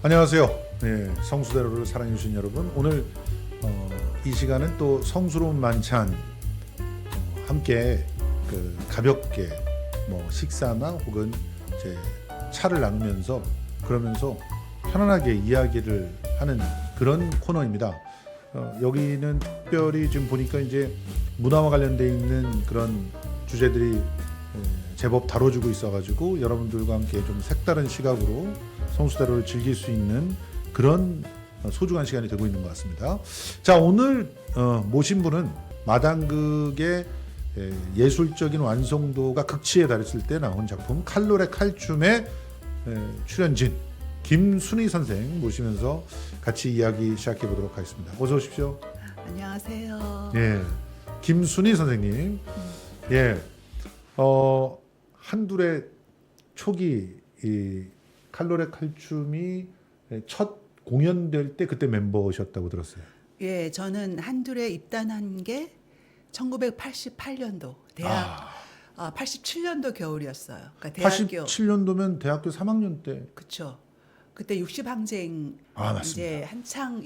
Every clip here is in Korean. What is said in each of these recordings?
안녕하세요. 네, 성수대로를 사랑해 주신 여러분, 오늘 이 시간은 또 성스러운 만찬 함께 가볍게 식사나 혹은 이제 차를 나누면서 그러면서 편안하게 이야기를 하는 그런 코너입니다. 여기는 특별히 지금 보니까 이제 문화와 관련돼 있는 그런 주제들이 제법 다뤄주고 있어가지고 여러분들과 함께 좀 색다른 시각으로 성수대로를 즐길 수 있는 그런 소중한 시간이 되고 있는 것 같습니다. 자, 오늘 모신 분은 마당극의 예술적인 완성도가 극치에 달했을 때 나온 작품 칼로레 칼춤의 출연진 김순희 선생 모시면서 같이 이야기 시작해 보도록 하겠습니다. 어서 오십시오. 안녕하세요. 예, 김순희 선생님. 예, 한둘의 초기 이 칼로레 칼춤이 첫 공연될 때 그때 mem버셨다고 들었어요. 예, 저는 한둘에 입단한 게 1988년도 대학 87년도 겨울이었어요. 그러니까 대학교 87년도면 대학교 3학년 때. 그렇죠. 그때 60항쟁 이제 한창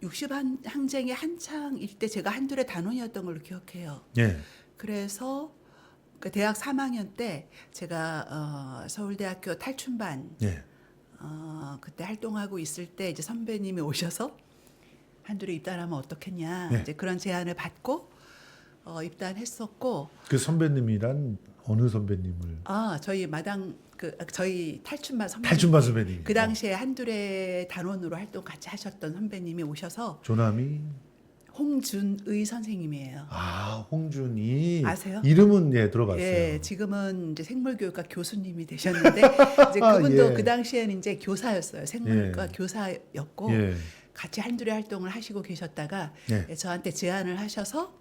60항쟁이 한창일 때 제가 한둘의 단원이었던 걸로 기억해요. 예. 그래서 그 대학 3학년 때 제가 서울대학교 탈춤반 예. 그때 활동하고 있을 때 이제 선배님이 오셔서 한둘에 입단하면 어떻겠냐 네. 이제 그런 제안을 받고 입단했었고 그 선배님이란 어느 선배님을? 저희 마당 저희 탈춤반 선배님 탈춤반 선배님. 그 당시에 한둘의 단원으로 활동 같이 하셨던 선배님이 오셔서 조남이 홍준의 선생님이에요. 홍준이 아세요? 이름은 들어봤어요. 예, 지금은 이제 생물교육과 교수님이 되셨는데 이제 그분도 예. 그 당시에는 이제 교사였어요. 생물과 교사였고 예. 같이 한둘의 활동을 하시고 계셨다가 예. 저한테 제안을 하셔서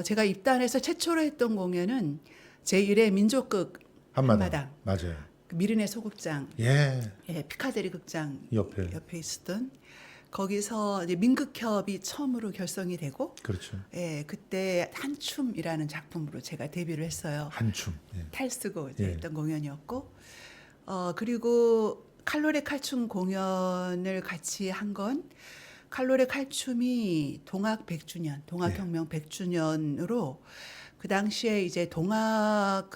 제가 입단해서 최초로 했던 공연은 제1회 민족극 한마당. 맞아요. 그 미르네 소극장, 예. 피카데리 극장 옆에 있었던 거기서 이제 민극협이 처음으로 결성이 되고 그렇죠. 그때 한춤이라는 작품으로 제가 데뷔를 했어요. 한춤. 예. 탈쓰고 이제 예. 했던 공연이었고 그리고 칼로레 칼춤 공연을 같이 한 건 칼로레 칼춤이 동학 100주년, 동학혁명 100주년으로 그 당시에 이제 동학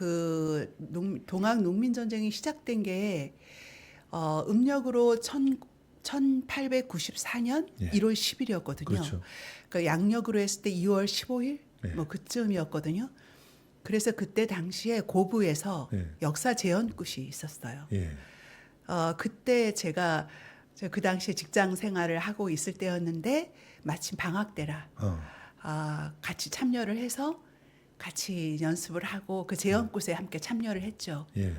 농민 전쟁이 시작된 게 음력으로 1894년 예. 1월 10일이었거든요. 그렇죠. 그러니까 양력으로 했을 때 2월 15일 예. 그쯤이었거든요. 그래서 그때 당시에 고부에서 예. 역사 재연굿이 있었어요. 예. 그때 제가 그 당시에 직장 생활을 하고 있을 때였는데 마침 방학 때라 같이 참여를 해서 같이 연습을 하고 그 재연굿에 함께 참여를 했죠. 예.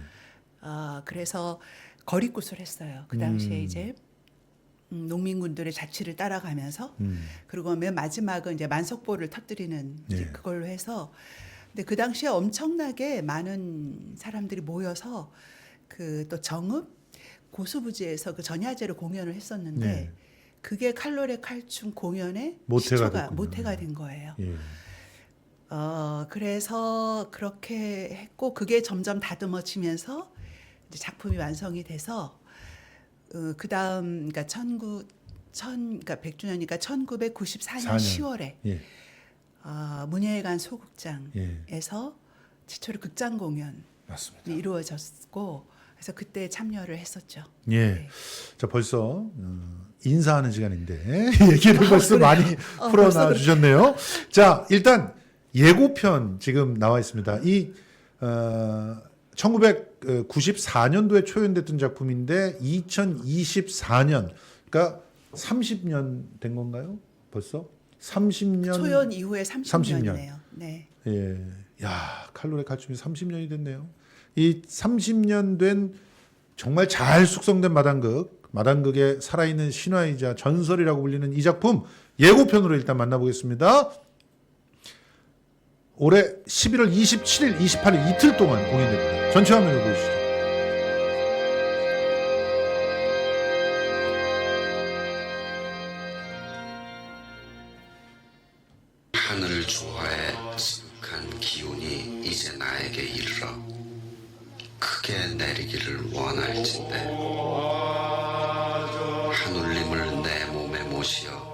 그래서 거리굿을 했어요. 그 당시에 이제 농민군들의 자취를 따라가면서 그리고 맨 마지막은 이제 만석보를 터뜨리는 이제 그걸로 해서 근데 그 당시에 엄청나게 많은 사람들이 모여서 그 또 정읍 고수부지에서 그 전야제로 공연을 했었는데 그게 칼로레 칼춤 공연의 모태가 된 거예요. 예. 그래서 그렇게 했고 그게 점점 다듬어지면서 이제 작품이 완성이 돼서 그 다음 그러니까 100주년이니까 1994년 10월에 예. 문예회관 소극장에서 예. 최초로 극장 공연이 맞습니다. 이루어졌고 그래서 그때 참여를 했었죠. 예. 네. 자, 벌써 인사하는 시간인데 얘기를 벌써 많이 풀어놔 주셨네요. 자, 일단 예고편 지금 나와 있습니다. 이 1994년도에 초연됐던 작품인데 2024년, 그러니까 30년 된 건가요? 벌써 30년 초연 이후에 30년이네요. 네. 예. 야, 칼로레 칼춤이 30년이 됐네요. 이 30년 된 정말 잘 숙성된 마당극의 살아있는 신화이자 전설이라고 불리는 이 작품 예고편으로 일단 만나보겠습니다. 올해 11월 27일, 28일 이틀 동안 공연됩니다. 전체 화면을 보시죠. 하늘을 좋아해 한 기운이 이제 나에게 이르러 크게 내리기를 원할진대 무엇이여?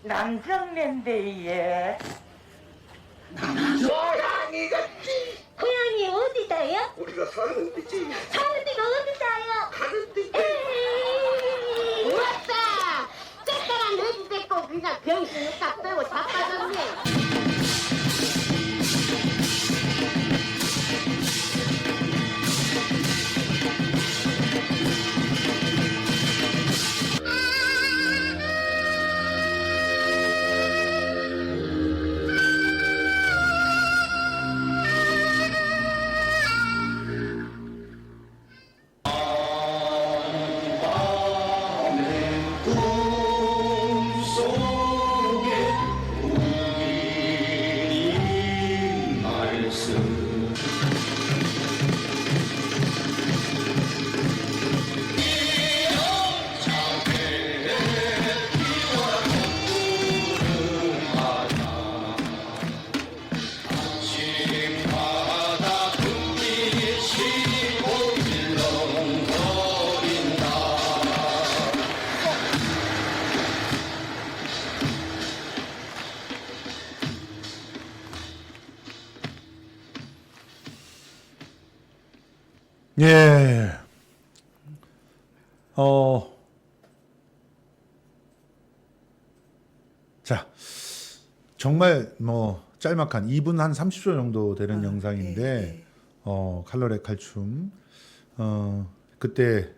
남성랜드에 고향이 어디다요? 우리가 사는 데지. 사는 데가 어디다요? 가는 데. 에이, 왔다! 쬐까란 돼지 데리고 그냥 병신 딱 빼고 자빠졌네. 예. 자, 정말 뭐 짤막한 2분 한 30초 정도 되는 영상인데 네. 칼로레 칼춤 그때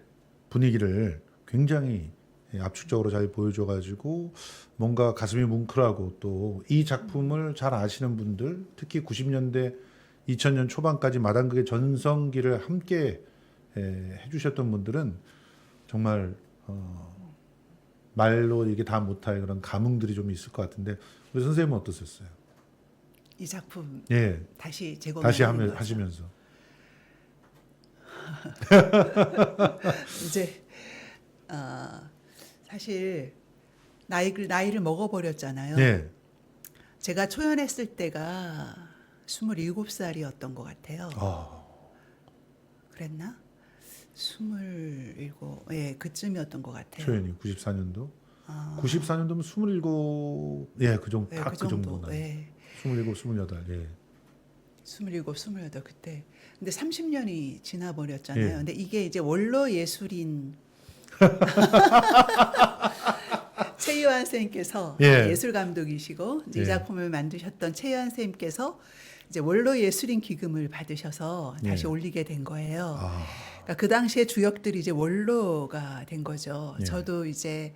분위기를 굉장히 압축적으로 잘 보여줘가지고 뭔가 가슴이 뭉클하고 또 이 작품을 잘 아시는 분들 특히 90년대 2000년 초반까지 마당극의 전성기를 함께 해주셨던 분들은 정말 말로 이게 다 못할 그런 감흥들이 좀 있을 것 같은데 우리 선생님은 어떠셨어요? 이 작품 예, 다시 제공 다시 하시면서 이제 사실 나이를 먹어버렸잖아요. 예, 제가 초연했을 때가 27살이었던 것 같아요. 그랬나? 27, 예, 그쯤이었던 것 같아요. 초연이 94년도 94년도면 27, 예, 그 정도, 예, 딱 그 정도나 예. 27, 28, 예. 27, 28 그때. 근데 30년이 지나버렸잖아요. 예. 근데 이게 이제 원로 예술인 최유한 선생님께서 예. 예술 감독이시고 이제 예. 이 작품을 만드셨던 최유한 선생님께서 이제 원로 예술인 기금을 받으셔서 다시 예. 올리게 된 거예요. 그러니까 그 당시에 주역들이 이제 원로가 된 거죠. 예. 저도 이제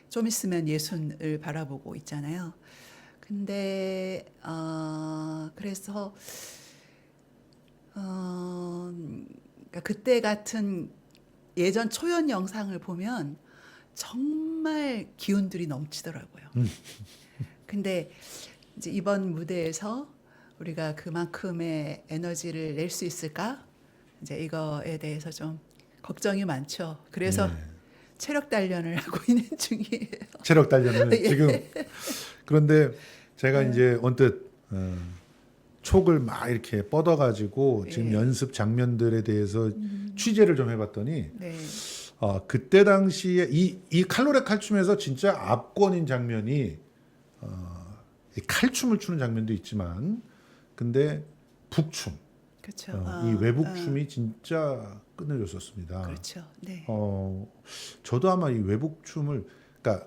좀 있으면 예순을 바라보고 있잖아요. 근데 그래서 그러니까 그때 같은 예전 초연 영상을 보면 정말 기운들이 넘치더라고요. 근데 이제 이번 무대에서 우리가 그만큼의 에너지를 낼 수 있을까? 이제 이거에 대해서 좀 걱정이 많죠. 그래서 네. 체력 단련을 하고 있는 중이에요. 체력 단련을 예. 지금 그런데 제가 이제 언뜻 촉을 막 이렇게 뻗어가지고 지금 예. 연습 장면들에 대해서 취재를 좀 해봤더니 네. 그때 당시에 이 칼로레 칼춤에서 진짜 압권인 장면이 이 칼춤을 추는 장면도 있지만 근데 북춤 그렇죠. 이 외북춤이 진짜 끝내줬었습니다. 그렇죠. 네. 저도 아마 이 외북춤을 그러니까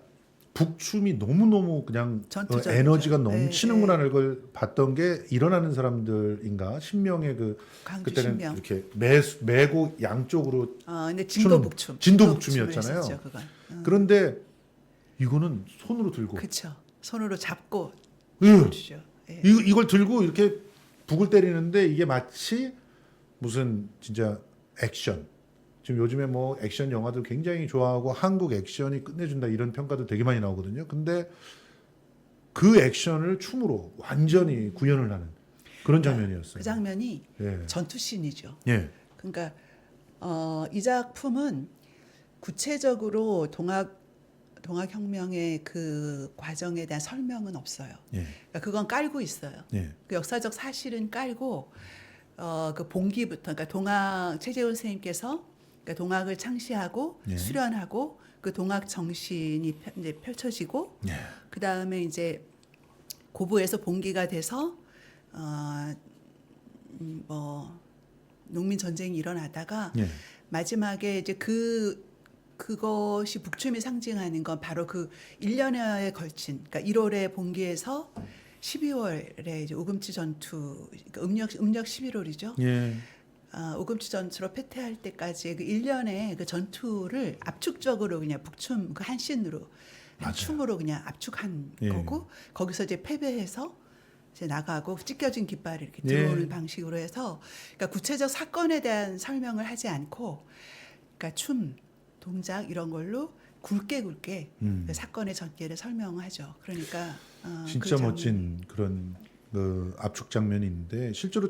북춤이 너무너무 그냥 전투적이죠. 에너지가 네, 넘치는구나를 걸 봤던 게 일어나는 사람들인가 신명의 강주 그때는 신명. 이렇게 매고 양쪽으로 근데 진도북춤. 진도북춤이었잖아요. 했었죠, 그건. 그런데 이거는 손으로 들고 그렇죠. 손으로 잡고 으, 주죠. 예. 이걸 들고 이렇게 북을 때리는데 이게 마치 무슨 진짜 액션. 지금 요즘에 뭐 액션 영화들 굉장히 좋아하고 한국 액션이 끝내준다 이런 평가도 되게 많이 나오거든요. 근데 그 액션을 춤으로 완전히 구현을 하는. 그런 장면이었어요. 그 장면이 예. 전투씬이죠. 예. 그러니까 이 작품은 구체적으로 동학혁명의 그 과정에 대한 설명은 없어요. 예. 그러니까 그건 깔고 있어요. 예. 그 역사적 사실은 깔고 그 봉기부터 그러니까 최재훈 선생님께서 그러니까 동학을 창시하고 예. 수련하고 그 동학 정신이 이제 펼쳐지고 예. 그 다음에 이제 고부에서 봉기가 돼서 뭐 농민 전쟁이 일어나다가 예. 마지막에 이제 그것이 북춤이 상징하는 건 바로 그 1년여에 걸친 그러니까 1월에 봉기해서 12월에 이제 우금치 전투 그러니까 음력 11월이죠. 예. 우금치 전투로 패퇴할 때까지 그 1년의 그 전투를 압축적으로 그냥 북춤 그 한 씬으로 한 맞아요. 춤으로 그냥 압축한 예. 거고 거기서 이제 패배해서 이제 나가고 찢겨진 깃발이 이렇게 예. 들어오는 방식으로 해서 그러니까 구체적 사건에 대한 설명을 하지 않고 그러니까 춤, 동작 이런 걸로 굵게 그 사건의 전개를 설명하죠. 그러니까 진짜 그 멋진 그런 그 압축 장면이 있는데 실제로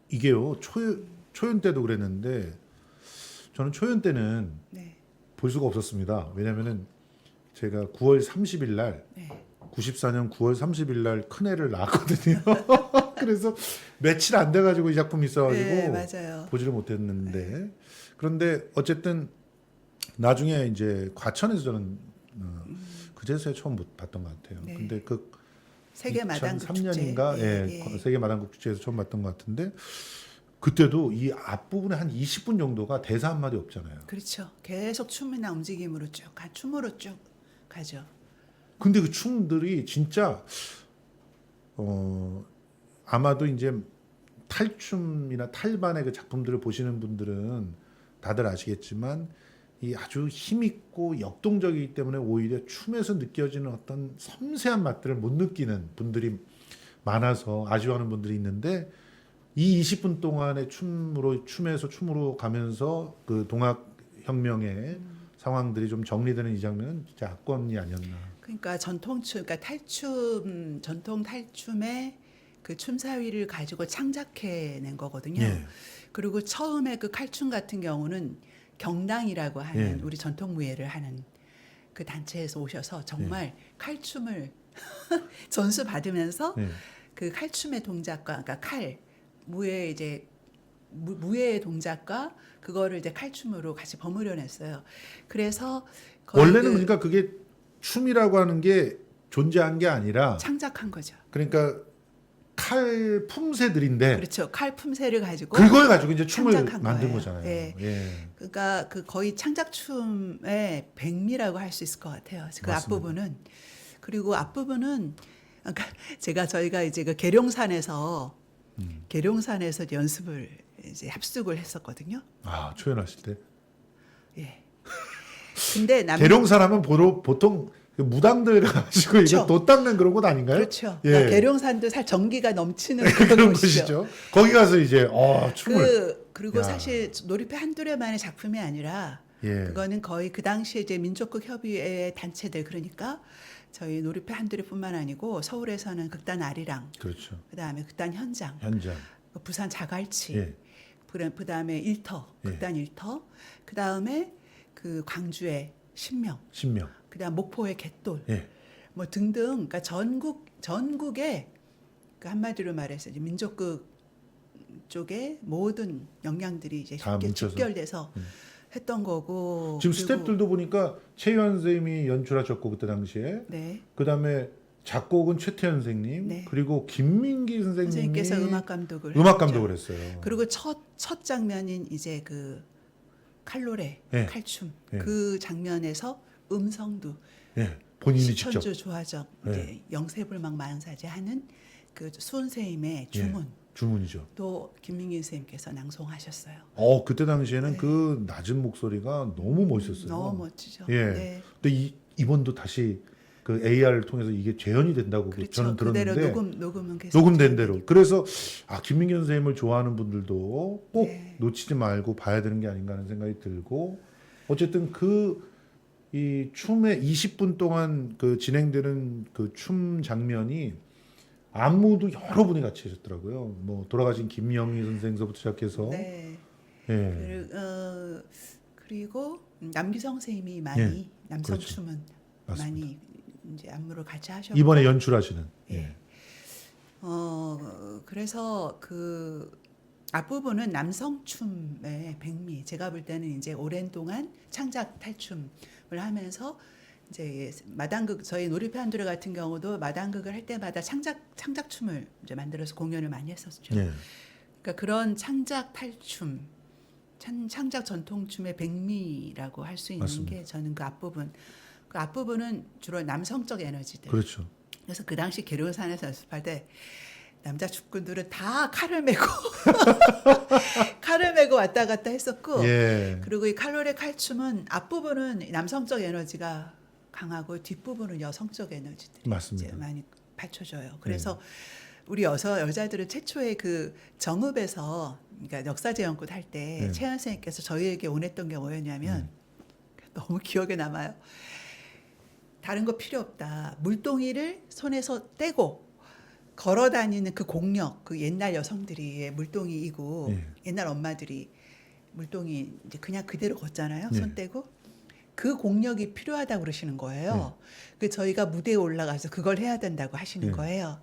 이게요 초연 때도 그랬는데 저는 초연 때는 네, 볼 수가 없었습니다. 왜냐하면은 제가 9월 30일 날 네. 94년 9월 30일 날 큰애를 낳았거든요. 그래서 며칠 안 돼가지고 이 작품이 있어가지고 네, 맞아요. 보지를 못했는데 그런데 어쨌든 나중에 이제 과천에서 저는 그제서야 처음 봤던 것 같아요. 네. 근데 그 세계 마당국 축제. 2003년인가 예. 세계 마당국 축제에서 처음 봤던 것 같은데 그때도 이 앞부분에 한 20분 정도가 대사 한마디 없잖아요. 그렇죠. 계속 춤이나 움직임으로 춤으로 쭉 가죠. 근데 그 춤들이 진짜 아마도 이제 탈춤이나 탈반의 그 작품들을 보시는 분들은 다들 아시겠지만 이 아주 힘있고 역동적이기 때문에 오히려 춤에서 느껴지는 어떤 섬세한 맛들을 못 느끼는 분들이 많아서 아쉬워하는 분들이 있는데 이 20분 동안의 춤에서 춤으로 가면서 그 동학혁명의 상황들이 좀 정리되는 이 장면은 진짜 압권이 아니었나. 그러니까 전통 탈춤의 그 춤사위를 가지고 창작해낸 거거든요. 예. 그리고 처음에 그 칼춤 같은 경우는 경당이라고 하는 예. 우리 전통무예를 하는 그 단체에서 오셔서 정말 칼춤을 전수 받으면서 예. 그 칼춤의 동작과 그러니까 무예 이제 무예의 동작과 그거를 이제 칼춤으로 같이 버무려냈어요. 그래서 거의 원래는 그러니까 그게 춤이라고 하는 게 존재한 게 아니라 창작한 거죠. 그러니까 칼 품새들인데 그렇죠. 칼 품새를 가지고 그걸 가지고 이제 춤을 창작한 만든 거예요. 거잖아요. 예. 예. 그러니까 그 거의 창작춤의 백미라고 할 수 있을 것 같아요. 그 맞습니다. 앞부분은 그리고 앞부분은 그러니까 저희가 이제 그 계룡산에서 연습을 이제 합숙을 했었거든요. 아 초연하실 때 예. 근데 계룡산 하면 보통 그 무당들 가지고 그렇죠. 이거 돛 닦는 그런 곳 아닌가요? 그렇죠. 예. 그러니까 계룡산도 전기가 넘치는 그런 곳이죠. 곳이죠. 거기 가서 이제 춤을 그리고 야. 사실 놀이패 한두레만의 작품이 아니라 예. 그거는 거의 그 당시에 이제 민족극 협의회 단체들 그러니까 저희 놀이패 한두레뿐만 아니고 서울에서는 극단 아리랑, 그렇죠. 그다음에 극단 현장, 현장. 부산 자갈치, 예. 그다음에 일터, 예. 극단 일터, 그다음에 그 광주의 신명, 신명. 그다음 목포의 갯돌, 예. 뭐 등등, 그러니까 전국에 그 한마디로 말해서 이제 민족극 쪽에 모든 역량들이 이제 다 쉽게 뭉쳐서. 집결돼서 했던 거고. 지금 그리고 스태프들도 보니까 최유한 선생님이 연출하셨고 그때 당시에 네. 그다음에 작곡은 최태현 선생님 네. 그리고 김민기 선생님이 선생님께서 음악 감독을 했어요. 그리고 첫 장면인 이제 그 칼로레, 예. 칼춤 예. 그 장면에서 음성도 예. 본인이 직접 시천주 조화적 예. 이제 영세불망 만사제 하는 그 수은 선생님의 예. 주문 주문이죠. 또 김민기 선생님께서 낭송하셨어요. 그때 당시에는 네. 그 낮은 목소리가 너무 멋있었어요. 너무 멋지죠. 예. 네. 근데 이번도 다시 그 AR을 통해서 이게 재현이 된다고 그렇죠. 저는 들었는데 그대로 녹음은 계속 녹음된 대로. 그래서 김민기 선생님을 좋아하는 분들도 꼭 네. 놓치지 말고 봐야 되는 게 아닌가 하는 생각이 들고 어쨌든 이 춤의 20분 동안 그 진행되는 그 춤 장면이 안무도 여러 분이 같이 하셨더라고요. 뭐 돌아가신 김영희 선생서부터 시작해서 네. 예. 그리고 남기성 선생님이 많이 예, 남성 그렇죠. 춤은 맞습니다. 많이 이제 안무를 같이 하셨고 이번에 연출하시는 예. 그래서 그 앞부분은 남성 춤의 백미. 제가 볼 때는 이제 오랜 동안 창작 탈춤을 하면서 이제 마당극 저희 놀이편들 같은 경우도 마당극을 할 때마다 창작 춤을 이제 만들어서 공연을 많이 했었죠. 예. 그러니까 그런 창작 탈춤, 창작 전통춤의 백미라고 할 수 있는 맞습니다. 게 저는 그 앞부분은 주로 남성적 에너지들. 그렇죠. 그래서 그 당시 계룡산에서 연습할 때 남자 축구들은 다 칼을 메고 칼을 메고 왔다 갔다 했었고 예. 그리고 이 칼로레 칼춤은 앞부분은 남성적 에너지가 강하고 뒷부분은 여성적 에너지들이 맞습니다. 이제 많이 받쳐줘요. 그래서 우리 여자들은 최초의 그 정읍에서 그러니까 역사제 연꽃 할 때 최연 선생님께서 저희에게 원했던 게 뭐였냐면 너무 기억에 남아요. 다른 거 필요 없다. 물동이를 손에서 떼고 걸어 다니는 그 공력, 그 옛날 여성들이 물동이 이고 예. 옛날 엄마들이 물동이 이제 그냥 그대로 걷잖아요. 예. 손 떼고 그 공력이 필요하다고 그러시는 거예요. 그 저희가 무대에 올라가서 그걸 해야 된다고 하시는 예. 거예요.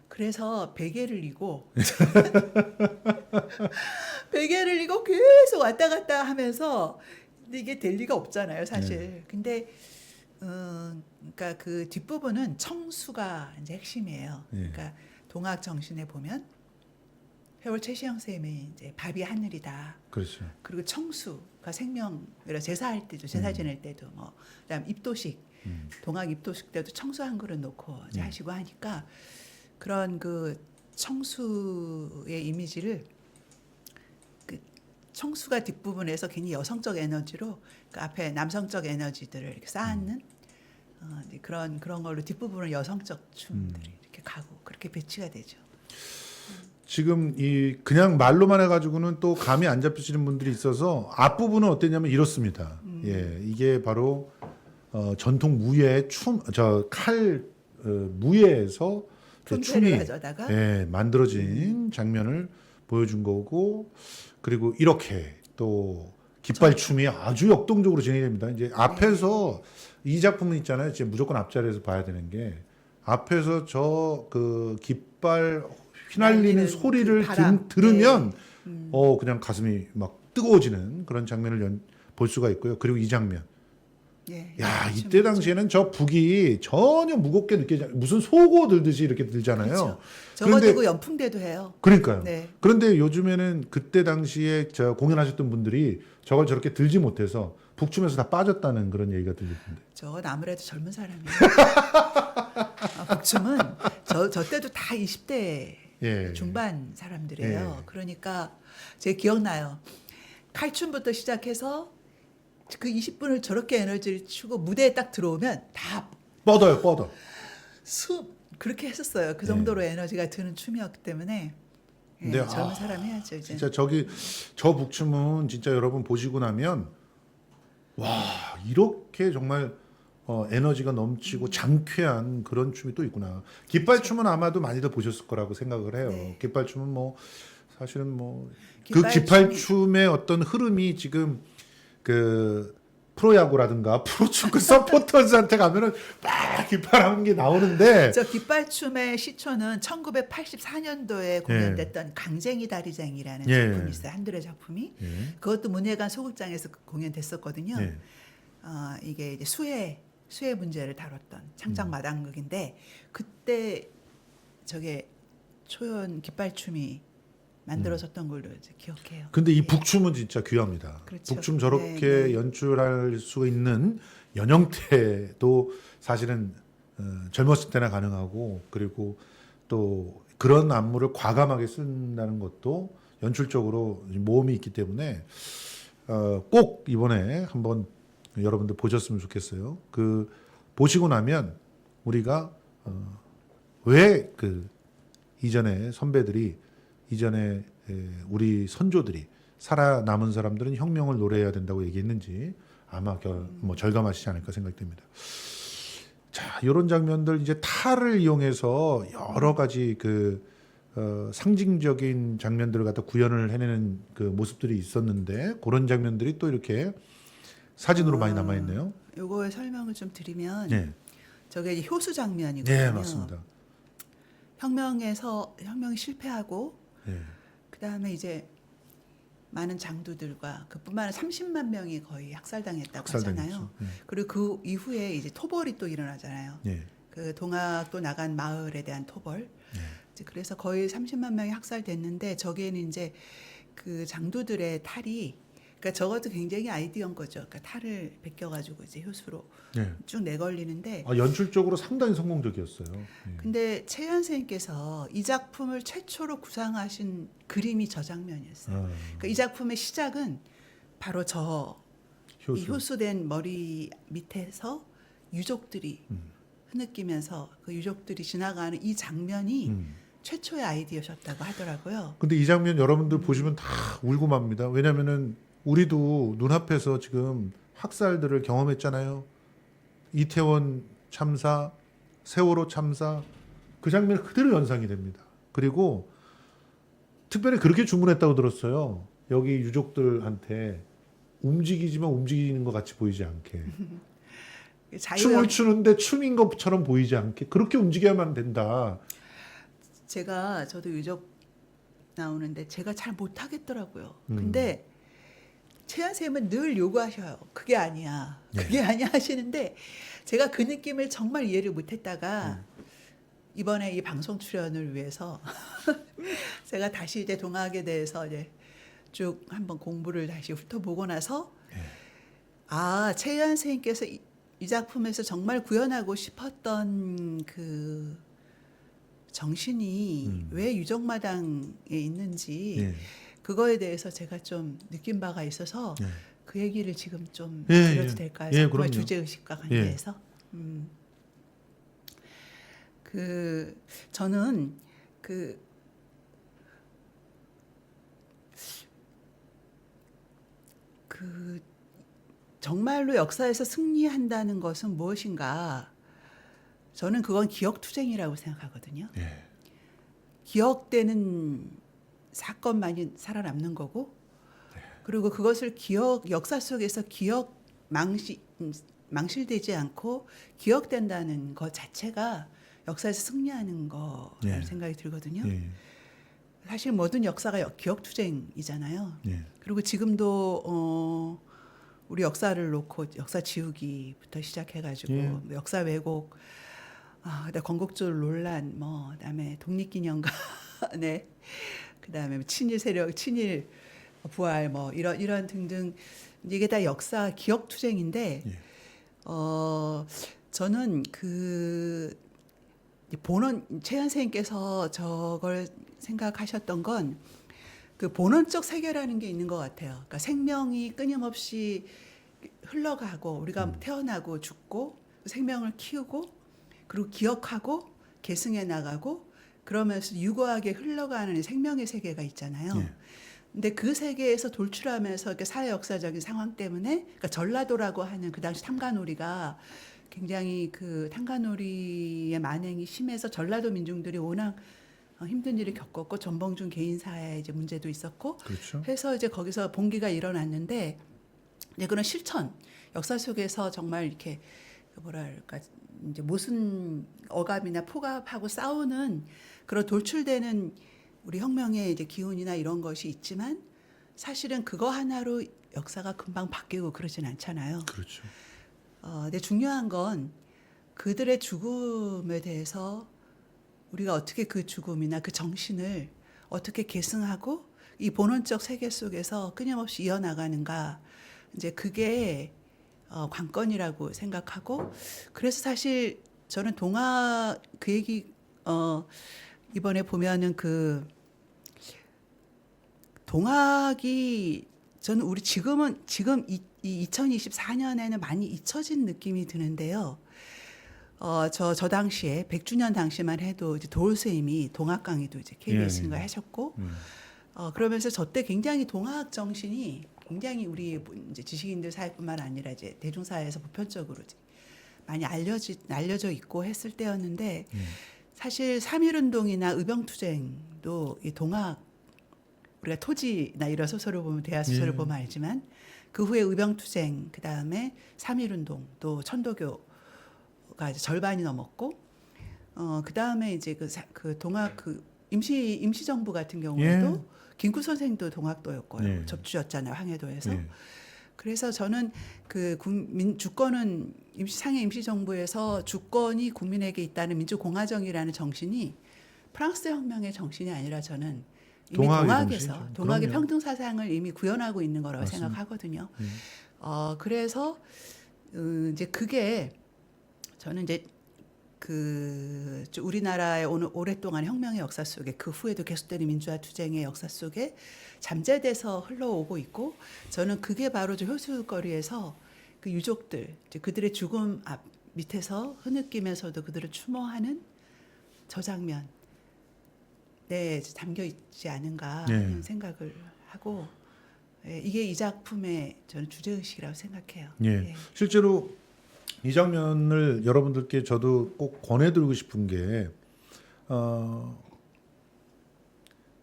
그래서 베개를 이고 베개를 이고 계속 왔다 갔다 하면서 근데 이게 될 리가 없잖아요, 사실. 근데 그러니까 그 뒷부분은 청수가 이제 핵심이에요. 예. 그러니까 동학 정신에 보면 회월 최시영 쌤이 이제 밥이 하늘이다. 그렇죠. 그리고 청수가 생명이라 제사할 때도 제사 지낼 때도 뭐 그다음 입도식 동학 입도식 때도 청수 한 그릇 놓고 이제 하시고 하니까 그런 그 청수의 이미지를 그 청수가 뒷부분에서 괜히 여성적 에너지로 그 앞에 남성적 에너지들을 이렇게 쌓는 이제 그런 걸로 뒷부분은 여성적 춤들이 이렇게 가고 그렇게 배치가 되죠. 지금 이 그냥 말로만 해가지고는 또 감이 안 잡히시는 분들이 있어서 앞부분은 어땠냐면 이렇습니다. 예, 이게 바로 전통 무예 칼 무예에서 춤을 춤이 가져다가 예, 만들어진 장면을 보여준 거고 그리고 이렇게 또 깃발춤이 아주 역동적으로 진행이 됩니다. 이제 앞에서 이 작품은 있잖아요. 이제 무조건 앞자리에서 봐야 되는 게 앞에서 저 그 깃발 휘날리는 날리는 소리를 그 바람. 들으면 그냥 가슴이 막 뜨거워지는 그런 장면을 볼 수가 있고요. 그리고 이 장면. 예, 야, 예, 이때 당시에는 저 북이 전혀 무겁게 느껴지 무슨 속옷 들듯이 이렇게 들잖아요. 그렇죠. 저거 그런데 들고 연풍대도 해요. 그러니까요. 네. 그런데 요즘에는 그때 당시에 저 공연하셨던 분들이 저걸 저렇게 들지 못해서 북춤에서 다 빠졌다는 그런 얘기가 들리던데. 저건 아무래도 젊은 사람이에요. 북춤은 저 때도 다 20대 예. 중반 사람들이에요. 예. 그러니까 제 기억나요. 칼춤부터 시작해서 그 20분을 저렇게 에너지를 치고 무대에 딱 들어오면 다 뻗어. 그렇게 했었어요. 그 정도로 에너지가 드는 춤이었기 때문에 예, 근데 젊은 사람 해야죠 이제. 진짜 저 북춤은 진짜 여러분 보시고 나면 와 이렇게 정말 에너지가 넘치고 장쾌한 그런 춤이 또 있구나. 깃발춤은 아마도 많이들 보셨을 거라고 생각을 해요. 네. 깃발춤은 뭐 사실은 뭐 그 깃발춤이- 깃발춤의 어떤 흐름이 지금 그 프로야구라든가 프로축구 서포터즈한테 가면은 막 깃발하는 게 나오는데 저 깃발춤의 시초는 1984년도에 공연됐던 강쟁이 다리쟁이라는 예. 작품이 있어요. 한들의 작품이. 예. 그것도 문예관 소극장에서 공연됐었거든요. 예. 이게 이제 수혜 문제를 다뤘던 창작 마당극인데 그때 저게 초연 깃발춤이 만들어졌던 걸로 이제 기억해요. 근데 이 예. 북춤은 진짜 귀합니다. 그렇죠. 북춤 저렇게 네, 네. 연출할 수 있는 연영태도 사실은 젊었을 때나 가능하고 그리고 또 그런 안무를 과감하게 쓴다는 것도 연출적으로 모험이 있기 때문에 꼭 이번에 한번 여러분들 보셨으면 좋겠어요. 그 보시고 나면 우리가 왜 그 이전에 선배들이 이전에 우리 선조들이 살아남은 사람들은 혁명을 노래해야 된다고 얘기했는지 아마 뭐 절감하시지 않을까 생각됩니다. 자, 이런 장면들 이제 탈을 이용해서 여러 가지 상징적인 장면들을 갖다 구현을 해내는 그 모습들이 있었는데 그런 장면들이 또 이렇게 사진으로 많이 남아 있네요. 요거의 설명을 좀 드리면 네, 저게 이제 효수 장면이거든요. 네, 맞습니다. 혁명이 실패하고 네, 그다음에 이제 많은 장두들과 그뿐만 아니라 30만 명이 거의 학살당했다고 하잖아요. 학살당했죠. 네, 그리고 그 이후에 이제 토벌이 또 일어나잖아요. 네, 그 동학도 나간 마을에 대한 토벌. 네. 이제 그래서 거의 30만 명이 학살됐는데 저기에는 이제 그 장두들의 탈이 그러니까 저것도 굉장히 아이디어인 거죠. 그러니까 탈을 베껴가지고 이제 효수로 네. 쭉 내걸리는데 연출적으로 상당히 성공적이었어요. 네. 근데 최연 선생님께서 이 작품을 최초로 구상하신 그림이 저 장면이었어요. 그러니까 이 작품의 시작은 바로 이 효수된 머리 밑에서 유족들이 흐느끼면서 그 유족들이 지나가는 이 장면이 최초의 아이디어셨다고 하더라고요. 근데 이 장면 여러분들 보시면 다 울고 맙니다. 왜냐면은 우리도 눈앞에서 지금 학살들을 경험했잖아요. 이태원 참사, 세월호 참사 그 장면 그대로 연상이 됩니다. 그리고 특별히 그렇게 주문했다고 들었어요. 여기 유족들한테 움직이지만 움직이는 것 같이 보이지 않게. 춤을 추는데 춤인 것처럼 보이지 않게 그렇게 움직여야만 된다. 저도 유족 나오는데 제가 잘 못하겠더라고요. 근데 최연 쌤은 늘 요구하셔요. 그게 아니야. 그게 아니야 하시는데 제가 그 느낌을 정말 이해를 못했다가 이번에 이 방송 출연을 위해서 제가 다시 이제 동학에 대해서 이제 쭉 한번 공부를 다시 훑어보고 나서 최연 선생님께서 이 작품에서 정말 구현하고 싶었던 그 정신이 왜 유적마당에 있는지 그거에 대해서 제가 좀 느낀 바가 있어서 그 얘기를 지금 좀 드려도 될까요? 정말 주제의식과 관계해서. 저는 정말로 역사에서 승리한다는 것은 무엇인가? 저는 그건 기억투쟁이라고 생각하거든요. 기억되는 사건만이 살아남는 거고, 그리고 그것을 역사 속에서 망실되지 않고 기억된다는 것 자체가 역사에서 승리하는 거라는 생각이 들거든요. 사실 모든 역사가 기억투쟁이잖아요. 그리고 지금도 우리 역사를 놓고 역사 지우기부터 시작해가지고 역사 왜곡, 건국절 논란, 그다음에 독립기념관, 네, 그다음에 친일 세력, 친일 부활, 이런 등등 이게 다 역사 기억투쟁인데, 저는 최연 선생님께서 저걸 생각하셨던 건 그 본원적 세계라는 게 있는 것 같아요. 그러니까 생명이 끊임없이 흘러가고 우리가 태어나고 죽고 생명을 키우고 그리고 기억하고 계승해 나가고 그러면서 유구하게 흘러가는 생명의 세계가 있잖아요. 근데 그 세계에서 돌출하면서 이렇게 사회 역사적인 상황 때문에 그러니까 전라도라고 하는 그 당시 탐관오리가 굉장히 그 탐관오리의 만행이 심해서 전라도 민중들이 워낙 힘든 일을 겪었고 전봉준 개인사의 이제 문제도 있었고 그렇죠. 해서 이제 거기서 봉기가 일어났는데 이제 그런 실천 역사 속에서 정말 이렇게 뭐랄까 이제 무슨 억압이나 폭압하고 싸우는 그런 돌출되는 우리 혁명의 이제 기운이나 이런 것이 있지만 사실은 그거 하나로 역사가 금방 바뀌고 그러진 않잖아요. 그렇죠. 근데 중요한 건 그들의 죽음에 대해서 우리가 어떻게 그 죽음이나 그 정신을 어떻게 계승하고 이 본원적 세계 속에서 끊임없이 이어나가는가 이제 그게 관건이라고 생각하고 그래서 사실 저는 동학 그 얘기 이번에 보면은 그 동학이 저는 우리 지금 이 2024년에는 많이 잊혀진 느낌이 드는데요. 저 당시에 100주년 당시만 해도 이제 도울 선생님이 동학 강의도 이제 KBS인가 하셨고, 그러면서 저 때 굉장히 동학 정신이 굉장히 우리 이제 지식인들 사회뿐만 아니라 이제 대중사회에서 보편적으로 이제 많이 알려져 있고 했을 때였는데 사실 3.1운동이나 의병투쟁도 이 동학 우리가 토지나 이런 소설을 보면 대하 소설을 보면 알지만 그 후에 의병투쟁 그다음에 3.1운동 또 천도교가 이제 절반이 넘었고 그다음에 이제 그 동학 그 임시정부 같은 경우에도 김구 선생도 동학도였고요. 접주였잖아요. 황해도에서. 그래서 저는 그 주권은 상해 임시정부에서 주권이 국민에게 있다는 민주공화정이라는 정신이 프랑스 혁명의 정신이 아니라 저는 이미 동학에서 동학의 평등 사상을 이미 구현하고 있는 거라고 맞습니다. 생각하거든요. 그래서 이제 그게 저는 이제 그 우리나라의 오랫동안 혁명의 역사 속에 그 후에도 계속되는 민주화 투쟁의 역사 속에 잠재돼서 흘러오고 있고 저는 그게 바로 저 효수거리에서 그 유족들 이제 그들의 죽음 앞 밑에서 흐느끼면서도 그들을 추모하는 저 장면 담겨 있지 않은가 하는 생각을 하고 이게 이 작품의 저는 주제의식이라고 생각해요. 실제로 이 장면을 여러분들께 저도 꼭 권해드리고 싶은 게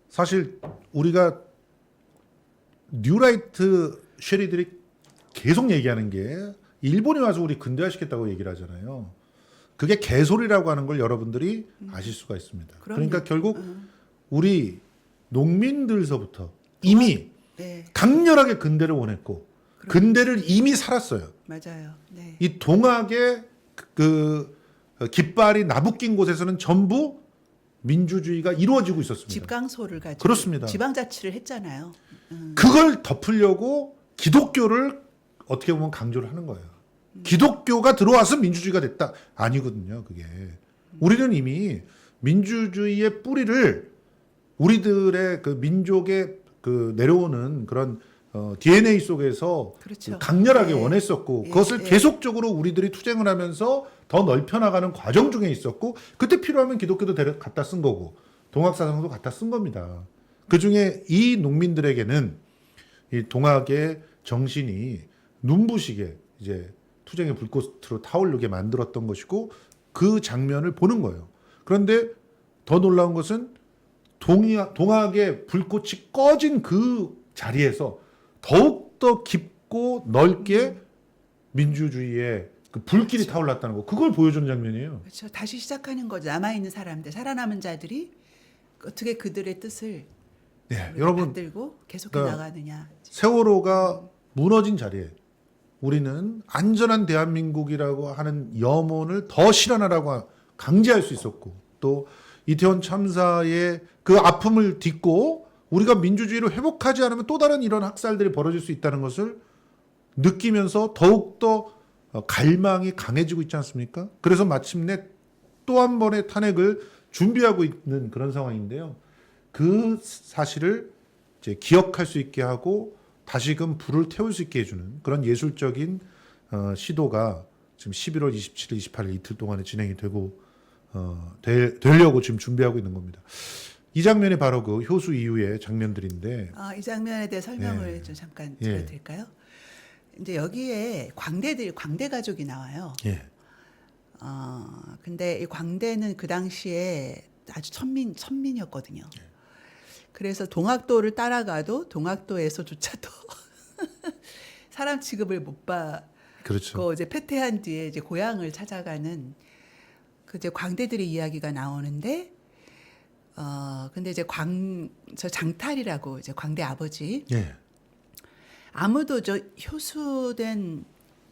사실 우리가 뉴라이트 쉐리들이 계속 얘기하는 게 일본이 와서 우리 근대화시켰다고 얘기를 하잖아요. 그게 개소리라고 하는 걸 여러분들이 아실 수가 있습니다. 그러니까 결국 우리 농민들서부터 이미 강렬하게 근대를 원했고 근대를 이미 살았어요. 맞아요. 네. 이 동학의 그 깃발이 나부낀 곳에서는 전부 민주주의가 이루어지고 있었습니다. 집강소를 가지고 그렇습니다. 지방자치를 했잖아요. 그걸 덮으려고 기독교를 어떻게 보면 강조를 하는 거예요. 기독교가 들어와서 민주주의가 됐다. 아니거든요. 그게. 우리는 이미 민주주의의 뿌리를 우리들의 그 민족의 그 내려오는 그런 DNA 속에서 그렇죠. 강렬하게 원했었고 그것을 계속적으로 우리들이 투쟁을 하면서 더 넓혀나가는 과정 중에 있었고 그때 필요하면 기독교도 갖다 쓴 거고 동학사상도 갖다 쓴 겁니다. 그중에 이 농민들에게는 이 동학의 정신이 눈부시게 이제 투쟁의 불꽃으로 타오르게 만들었던 것이고 그 장면을 보는 거예요. 그런데 더 놀라운 것은 동학의 불꽃이 꺼진 그 자리에서 더욱더 깊고 넓게 민주주의의 그 불길이 그렇죠. 타올랐다는 거. 그걸 보여주는 장면이에요. 그렇죠. 다시 시작하는 거죠. 남아있는 사람들, 살아남은 자들이 어떻게 그들의 뜻을 여러분 받들고 계속해 그러니까 나가느냐. 세월호가 무너진 자리에 우리는 안전한 대한민국이라고 하는 염원을 더 실현하라고 강제할 수 있었고 또 이태원 참사의 그 아픔을 딛고 우리가 민주주의를 회복하지 않으면 또 다른 이런 학살들이 벌어질 수 있다는 것을 느끼면서 더욱더 갈망이 강해지고 있지 않습니까? 그래서 마침내 또 한 번의 탄핵을 준비하고 있는 그런 상황인데요. 그 사실을 이제 기억할 수 있게 하고 다시금 불을 태울 수 있게 해주는 그런 예술적인 시도가 지금 11월 27일, 28일 이틀 동안에 진행이 되고 되려고 지금 준비하고 있는 겁니다. 이 장면이 바로 그 효수 이후의 장면들인데 이 장면에 대해 설명을 좀 잠깐 드릴까요? 이제 여기에 광대 가족이 나와요. 근데 이 광대는 그 당시에 아주 천민이었거든요. 그래서 동학도를 따라가도 동학도에서조차도 사람 취급을 못 받고 그렇죠. 이제 패퇴한 뒤에 이제 고향을 찾아가는 그 이제 광대들의 이야기가 나오는데 근데 이제 저 장탈이라고 이제 광대 아버지 아무도 저 효수된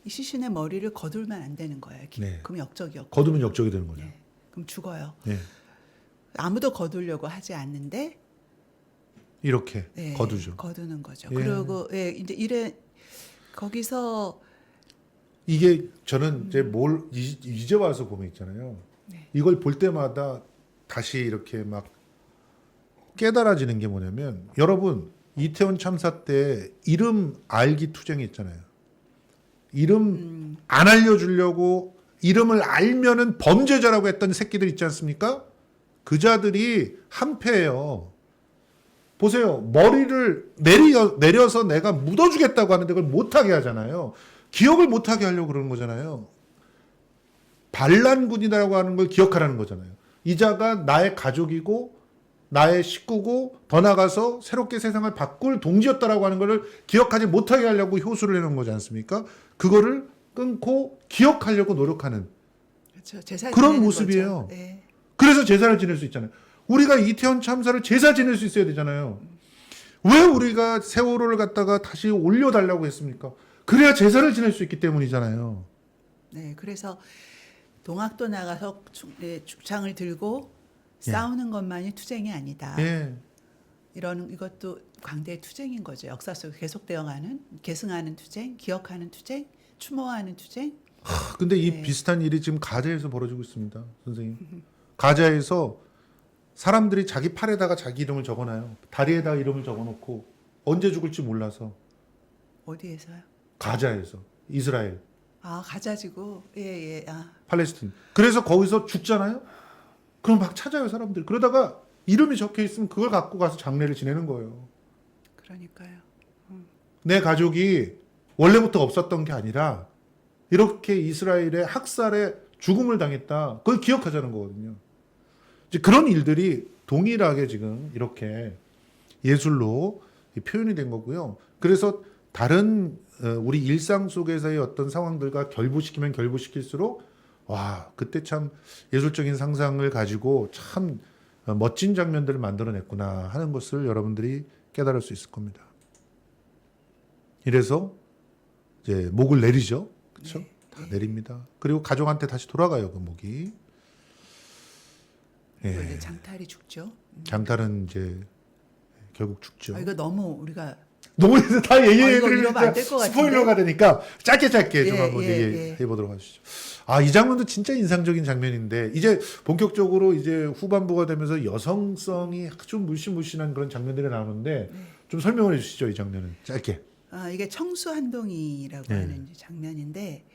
이 시신의 머리를 거둘면 안 되는 거예요. 그럼 역적이었고. 거두면 역적이 되는 거죠. 그럼 죽어요. 아무도 거두려고 하지 않는데 이렇게 거두죠. 거두는 거죠. 그리고 이제 거기서 이게 저는 이제 와서 보면 있잖아요. 이걸 볼 때마다 다시 이렇게 막 깨달아지는 게 뭐냐면 여러분 이태원 참사 때 이름 알기 투쟁이 있잖아요. 이름 안 알려주려고 이름을 알면은 범죄자라고 했던 새끼들 있지 않습니까? 그 자들이 한패예요. 보세요. 머리를 내려서 내가 묻어주겠다고 하는데 그걸 못하게 하잖아요. 기억을 못하게 하려고 그러는 거잖아요. 반란군이라고 하는 걸 기억하라는 거잖아요. 이 자가 나의 가족이고 나의 식구고 더 나아가서 새롭게 세상을 바꿀 동지였다라고 하는 것을 기억하지 못하게 하려고 효수를 해놓은 거지 않습니까? 그거를 끊고 기억하려고 노력하는 그렇죠. 제사 그런 지내는 모습이에요. 거죠. 네. 그래서 제사를 지낼 수 있잖아요. 우리가 이태원 참사를 제사 지낼 수 있어야 되잖아요. 왜 우리가 세월호를 갖다가 다시 올려달라고 했습니까? 그래야 제사를 지낼 수 있기 때문이잖아요. 네, 그래서 동학도 나가서 죽창을 들고 싸우는 것만이 투쟁이 아니다. 예. 이것도 광대의 투쟁인 거죠. 역사 속에 계속되어가는 계승하는 투쟁, 기억하는 투쟁, 추모하는 투쟁. 근데 이 네. 비슷한 일이 지금 가자에서 벌어지고 있습니다, 선생님. 가자에서 사람들이 자기 팔에다가 자기 이름을 적어놔요. 다리에다가 이름을 적어놓고 언제 죽을지 몰라서. 어디에서요? 가자에서, 이스라엘, 아, 가자지구. 예, 예. 아, 팔레스틴. 그래서 거기서 죽잖아요. 그럼 막 찾아요 사람들. 그러다가 이름이 적혀 있으면 그걸 갖고 가서 장례를 지내는 거예요. 그러니까요. 내 가족이 원래부터 없었던 게 아니라 이렇게 이스라엘의 학살에 죽음을 당했다. 그걸 기억하자는 거거든요. 이제 그런 일들이 동일하게 지금 이렇게 예술로 표현이 된 거고요. 그래서 다른 우리 일상 속에서의 어떤 상황들과 결부시키면 결부시킬수록 와, 그때 참 예술적인 상상을 가지고 참 멋진 장면들을 만들어냈구나 하는 것을 여러분들이 깨달을 수 있을 겁니다. 이래서 이제 목을 내리죠. 그렇죠? 네, 다 네. 내립니다. 그리고 가족한테 다시 돌아가요, 그 목이. 그리고 예. 이제 장탈이 죽죠. 장탈은 이제 결국 죽죠. 이거 너무 우리가 너무 다 이거 얘기해드리면 이러면 안될것 같은데? 스포일러가 되니까 짧게 좀 예, 한번 예, 얘기해 보도록 하시죠. 아, 이 장면도 진짜 인상적인 장면인데 이제 본격적으로 이제 후반부가 되면서 여성성이 아주 물씬물씬한 그런 장면들이 나오는데 좀 설명을 해주시죠, 이 장면은 짧게. 아, 이게 청수한동이라고 네. 하는 이제 장면인데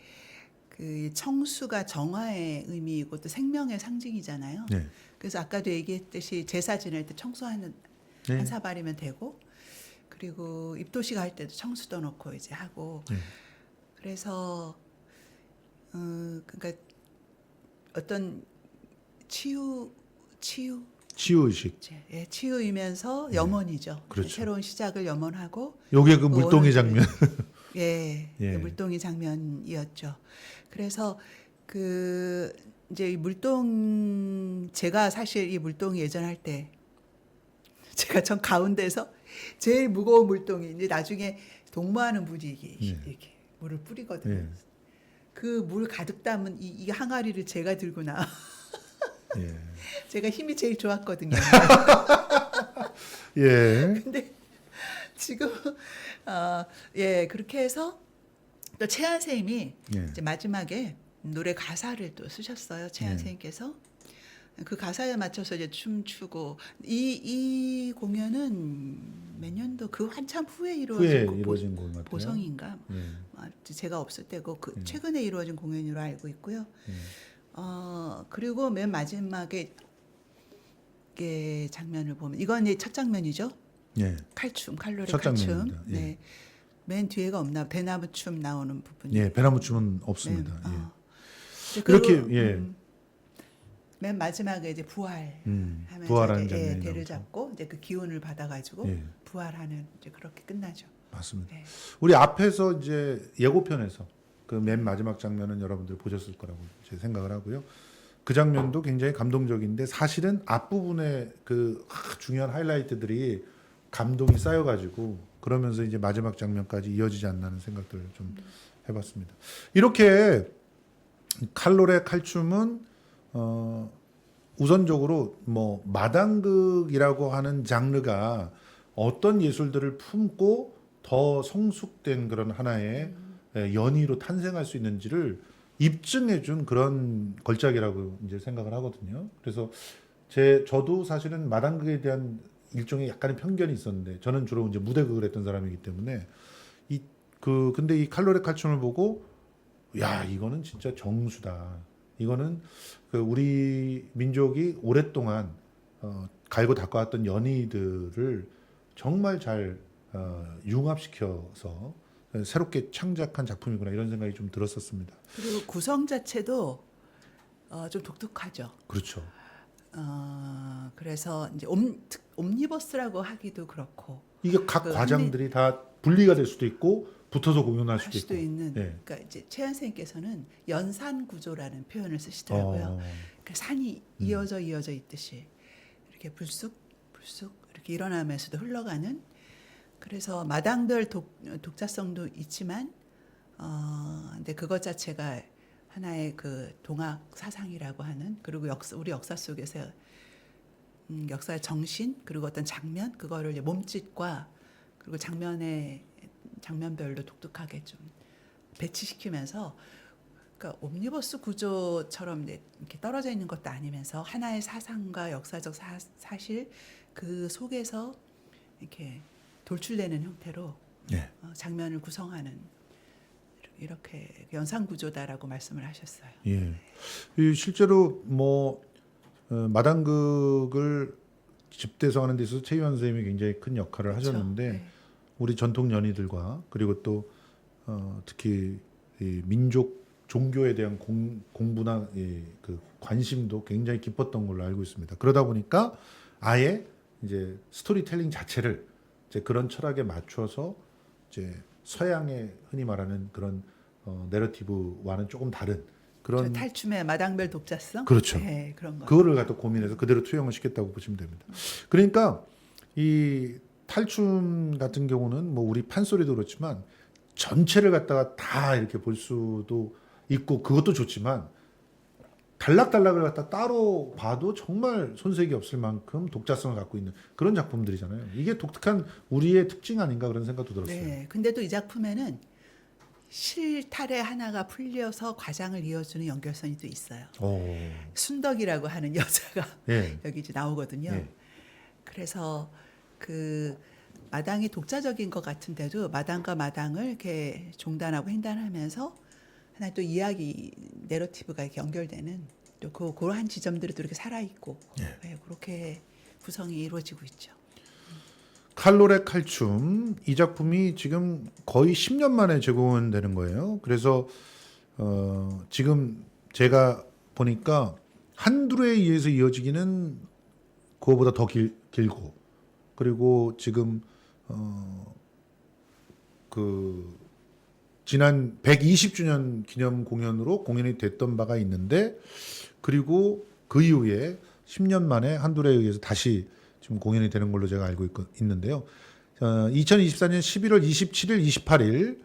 그 청수가 정화의 의미이고 또 생명의 상징이잖아요. 네. 그래서 아까도 얘기했듯이 제사 지낼 때 청수하는 네. 한 사발이면 되고 그리고 입도식 할 때도 청수도 넣고 이제 하고 네. 그래서 그러니까 어떤 치유의식. 예, 치유이면서 염원이죠. 그렇죠. 새로운 시작을 염원하고 요게 그 물동이 오늘 장면. 예, 예. 그 물동이 장면이었죠. 그래서 그 이제 이 물동 제가 사실 이 물동이 예전 할 때 제가 전 가운데서 제일 무거운 물동이 이제 나중에 동무하는 분이 이렇게 물을 뿌리거든요. 예. 그 물 가득 담은 이 항아리를 제가 들고 나. 예. 제가 힘이 제일 좋았거든요. 예. 근데 지금 예 그렇게 해서 또 최한 선생님이 예. 이제 마지막에 노래 가사를 또 쓰셨어요. 최한 예. 선생님께서 그 가사에 맞춰서 이제 춤추고 이 공연은 몇 년도 그 한참 후에 후에 이루어진 이루어진 공연 같아요. 보성인가 예. 제가 없을 때고 그 최근에 이루어진 공연으로 알고 있고요. 예. 그리고 맨 마지막에 게 장면을 보면 이건 이제 첫 장면이죠. 예. 칼춤, 칼로리 첫 칼춤. 장면입니다. 예. 네. 맨 뒤에가 없나 대나무 춤 나오는 부분. 예. 배나무 춤은 없습니다. 네. 예. 그리고, 이렇게, 예. 맨 마지막에 이제 부활하면서 부활하는 이제 장면이 대를 나오죠. 잡고 이제 그 기운을 받아가지고 예. 부활하는 이제 그렇게 끝나죠. 맞습니다. 네. 우리 앞에서 이제 예고편에서 그 맨 마지막 장면은 여러분들 보셨을 거라고 제 생각을 하고요. 그 장면도 굉장히 감동적인데 사실은 앞부분에 그 중요한 하이라이트들이 감동이 쌓여가지고 그러면서 이제 마지막 장면까지 이어지지 않나 하는 생각들을 좀 해봤습니다. 이렇게 칼로레 칼춤은 우선적으로 뭐 마당극이라고 하는 장르가 어떤 예술들을 품고 더 성숙된 그런 하나의 연희로 탄생할 수 있는지를 입증해준 그런 걸작이라고 이제 생각을 하거든요. 그래서 저도 사실은 마당극에 대한 일종의 약간의 편견이 있었는데 저는 주로 이제 무대극을 했던 사람이기 때문에 근데 이 칼로레 칼춤을 보고 야 이거는 진짜 정수다. 이거는 그 우리 민족이 오랫동안 갈고 닦아왔던 연희들을 정말 잘 융합시켜서 새롭게 창작한 작품이구나 이런 생각이 좀 들었었습니다. 그리고 구성 자체도 좀 독특하죠. 그렇죠. 그래서 이제 옴니버스라고 하기도 그렇고 이게 각 그 과장들이 다 분리가 될 수도 있고 붙어서 공연할 할 수도 수도 있고. 있는. 예. 그러니까 이제 최 선생님께서는 연산 구조라는 표현을 쓰시더라고요. 그 산이 이어져 있듯이 이렇게 불쑥 이렇게 일어나면서도 흘러가는. 그래서 마당별 독자성도 있지만, 근데 그것 자체가 하나의 그 동학 사상이라고 하는, 그리고 우리 역사 속에서 역사의 정신, 그리고 어떤 장면, 그거를 이제 몸짓과 그리고 장면별로 독특하게 좀 배치시키면서, 그러니까 옴니버스 구조처럼 이렇게 떨어져 있는 것도 아니면서 하나의 사상과 역사적 사실 그 속에서 이렇게 돌출되는 형태로 예. 장면을 구성하는 이렇게 연상 구조다라고 말씀을 하셨어요. 예. 이 실제로 뭐 마당극을 집대성하는 데 있어서 최유한 선생님이 굉장히 큰 역할을 하셨는데 그렇죠. 네. 우리 전통 연희들과 그리고 또 특히 이 민족 종교에 대한 공부나 그 관심도 굉장히 깊었던 걸로 알고 있습니다. 그러다 보니까 아예 이제 스토리텔링 자체를 이제 그런 철학에 맞춰서 이제 서양의 흔히 말하는 그런 내러티브와는 조금 다른 그런 탈춤의 마당별 독자성, 그렇죠. 네, 그런 거. 그거를 갖다 고민해서 그대로 투영을 시켰다고 보시면 됩니다. 그러니까 이 탈춤 같은 경우는 뭐 우리 판소리도 그렇지만 전체를 갖다가 다 이렇게 볼 수도 있고 그것도 좋지만 단락단락을 갖다 따로 봐도 정말 손색이 없을 만큼 독자성을 갖고 있는 그런 작품들이잖아요. 이게 독특한 우리의 특징 아닌가 그런 생각도 들었어요. 네, 근데도 이 작품에는 실탈의 하나가 풀려서 과장을 이어주는 연결선이 또 있어요. 순덕이라고 하는 여자가 예. 여기 이제 나오거든요. 예. 그래서 그 마당이 독자적인 것 같은데도 마당과 마당을 이렇게 종단하고 횡단하면서 하나 또 이야기 내러티브가 이렇게 연결되는 또 그러한 지점들이 또 이렇게 살아 있고 네, 그렇게 구성이 이루어지고 있죠. 칼로레 칼춤 이 작품이 지금 거의 10년 만에 재공연되는 거예요. 그래서 지금 제가 보니까 한두 회에 의해서 이어지기는 그거보다 더 길고 그리고 지금 그 지난 120주년 기념 공연으로 공연이 됐던 바가 있는데 그리고 그 이후에 10년 만에 한두 회에 의해서 다시 지금 공연이 되는 걸로 제가 알고 있는데요. 2024년 11월 27일, 28일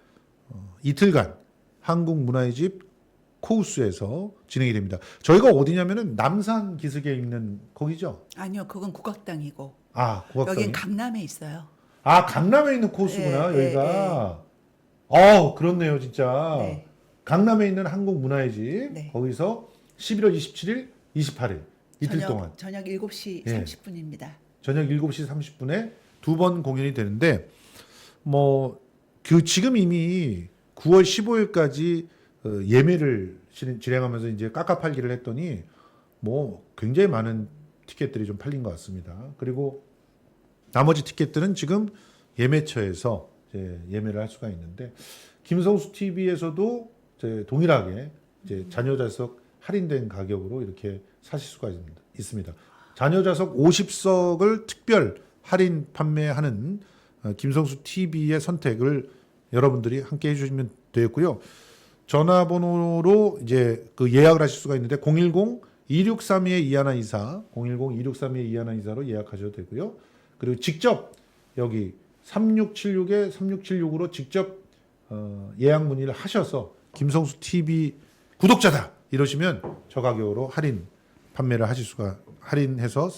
이틀간 한국문화의 집 코우스에서 진행이 됩니다. 저희가 어디냐면은 남산 기슭에 있는 거기죠? 아니요, 그건 국악당이고 국악당. 여긴 강남에 있어요. 강남에 있는 코우스구나 예, 여기가. 그렇네요 진짜. 네. 강남에 있는 한국문화의 집 네. 거기서 11월 27일, 28일 이틀 동안 저녁 7시 예. 30분입니다. 저녁 7시 30분에 두 번 공연이 되는데 지금 이미 9월 15일까지 예매를 진행하면서 이제 깎아팔기를 했더니 굉장히 많은 티켓들이 좀 팔린 것 같습니다. 그리고 나머지 티켓들은 지금 예매처에서 이제 예매를 할 수가 있는데 김성수 TV에서도 동일하게 이제 자녀좌석 할인된 가격으로 이렇게 사실 수가 있습니다. 자녀좌석 50석을 특별 할인 판매하는 김성수 TV의 선택을 여러분들이 함께 해주시면 되겠고요. 전화번호로 이제 그 예약을 하실 수가 있는데 010-2632-2124, 010-2632-2124로 예약하셔도 되고요. 그리고 직접 여기 3676-3676으로 직접 예약 문의를 하셔서 김성수 TV 구독자다 이러시면 저 가격으로 할인해서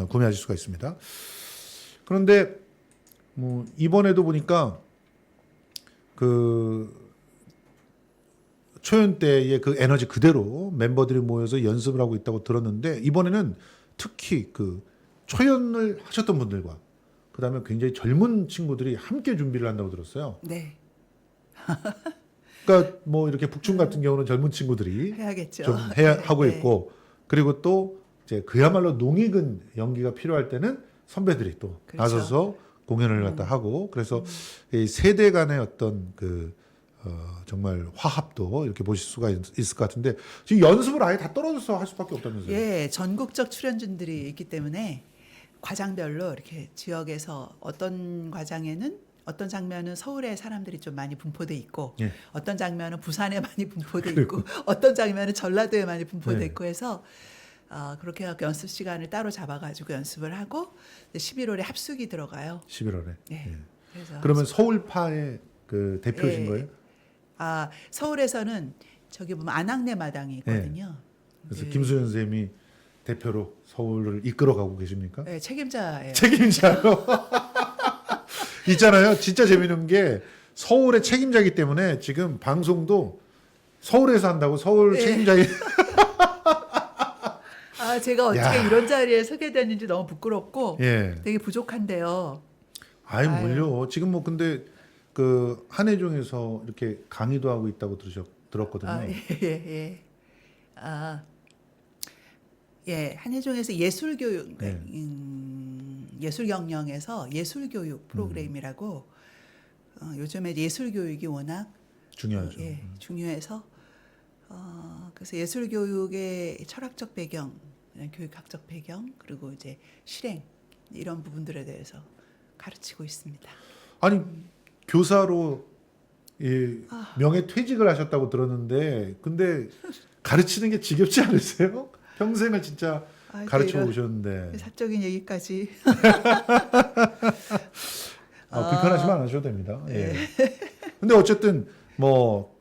구매하실 수가 있습니다. 그런데 이번에도 보니까 그 초연 때의 그 에너지 그대로 멤버들이 모여서 연습을 하고 있다고 들었는데 이번에는 특히 그 초연을 하셨던 분들과 그다음에 굉장히 젊은 친구들이 함께 준비를 한다고 들었어요. 네, 그러니까 이렇게 북춤 같은 경우는 젊은 친구들이 해야겠죠. 좀 하고 네. 있고 그리고 또 이제 그야말로 농익은 연기가 필요할 때는 선배들이 또 그렇죠. 나서서 공연을 갖다 하고 그래서 이 세대 간의 어떤 그 정말 화합도 이렇게 보실 수가 있을 것 같은데 지금 연습을 아예 다 떨어져서 할 수밖에 없다면서요? 예, 전국적 출연진들이 있기 때문에 과장별로 이렇게 지역에서 어떤 과장에는 어떤 장면은 서울에 사람들이 좀 많이 분포돼 있고 예. 어떤 장면은 부산에 많이 분포돼 있고 어떤 장면은 전라도에 많이 분포돼 네. 있고 해서 그렇게 해서 연습 시간을 따로 잡아가지고 연습을 하고 11월에 합숙이 들어가요. 11월에. 네. 예. 그래서 그러면 서울파의 그 대표신 예. 거예요? 서울에서는 저기 보면 안악내 마당이 있거든요. 그래서 그, 김수현 선생님이 대표로 서울을 이끌어가고 계십니까? 네, 책임자예요. 책임자요. 있잖아요. 진짜 재밌는 게 서울의 책임자이기 때문에 지금 방송도 서울에서 한다고 서울 네. 책임자이 제가 어떻게 야. 이런 자리에 서게 됐는지 너무 부끄럽고 예. 되게 부족한데요. 아유 아유. 물려. 지금 뭐 근데 그 한예종에서 이렇게 강의도 하고 있다고 들었거든요. 예. 한예종에서 예술교육, 네. 예술경영에서 예술교육 프로그램이라고 요즘에 예술교육이 워낙 중요하죠. 중요해서 그래서 예술교육의 철학적 배경, 교육학적 배경 그리고 이제 실행 이런 부분들에 대해서 가르치고 있습니다. 아니 교사로 명예 퇴직을 하셨다고 들었는데 근데 가르치는 게 지겹지 않으세요? 평생을 진짜 가르쳐 이런 오셨는데 사적인 얘기까지. 불편하시면 안 하셔도 됩니다. 예. 근데 어쨌든 뭐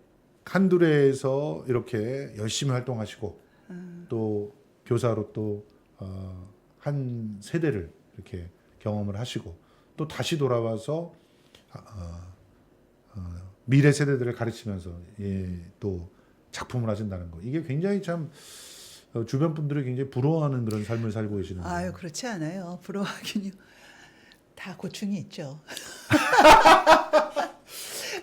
한두레에서 이렇게 열심히 활동하시고 또 교사로 또 한 세대를 이렇게 경험을 하시고 또 다시 돌아와서 미래 세대들을 가르치면서 또 작품을 하신다는 거 이게 굉장히 참 주변 분들이 굉장히 부러워하는 그런 삶을 살고 계시는 거예요. 그렇지 않아요. 부러워하긴요. 다 고충이 있죠.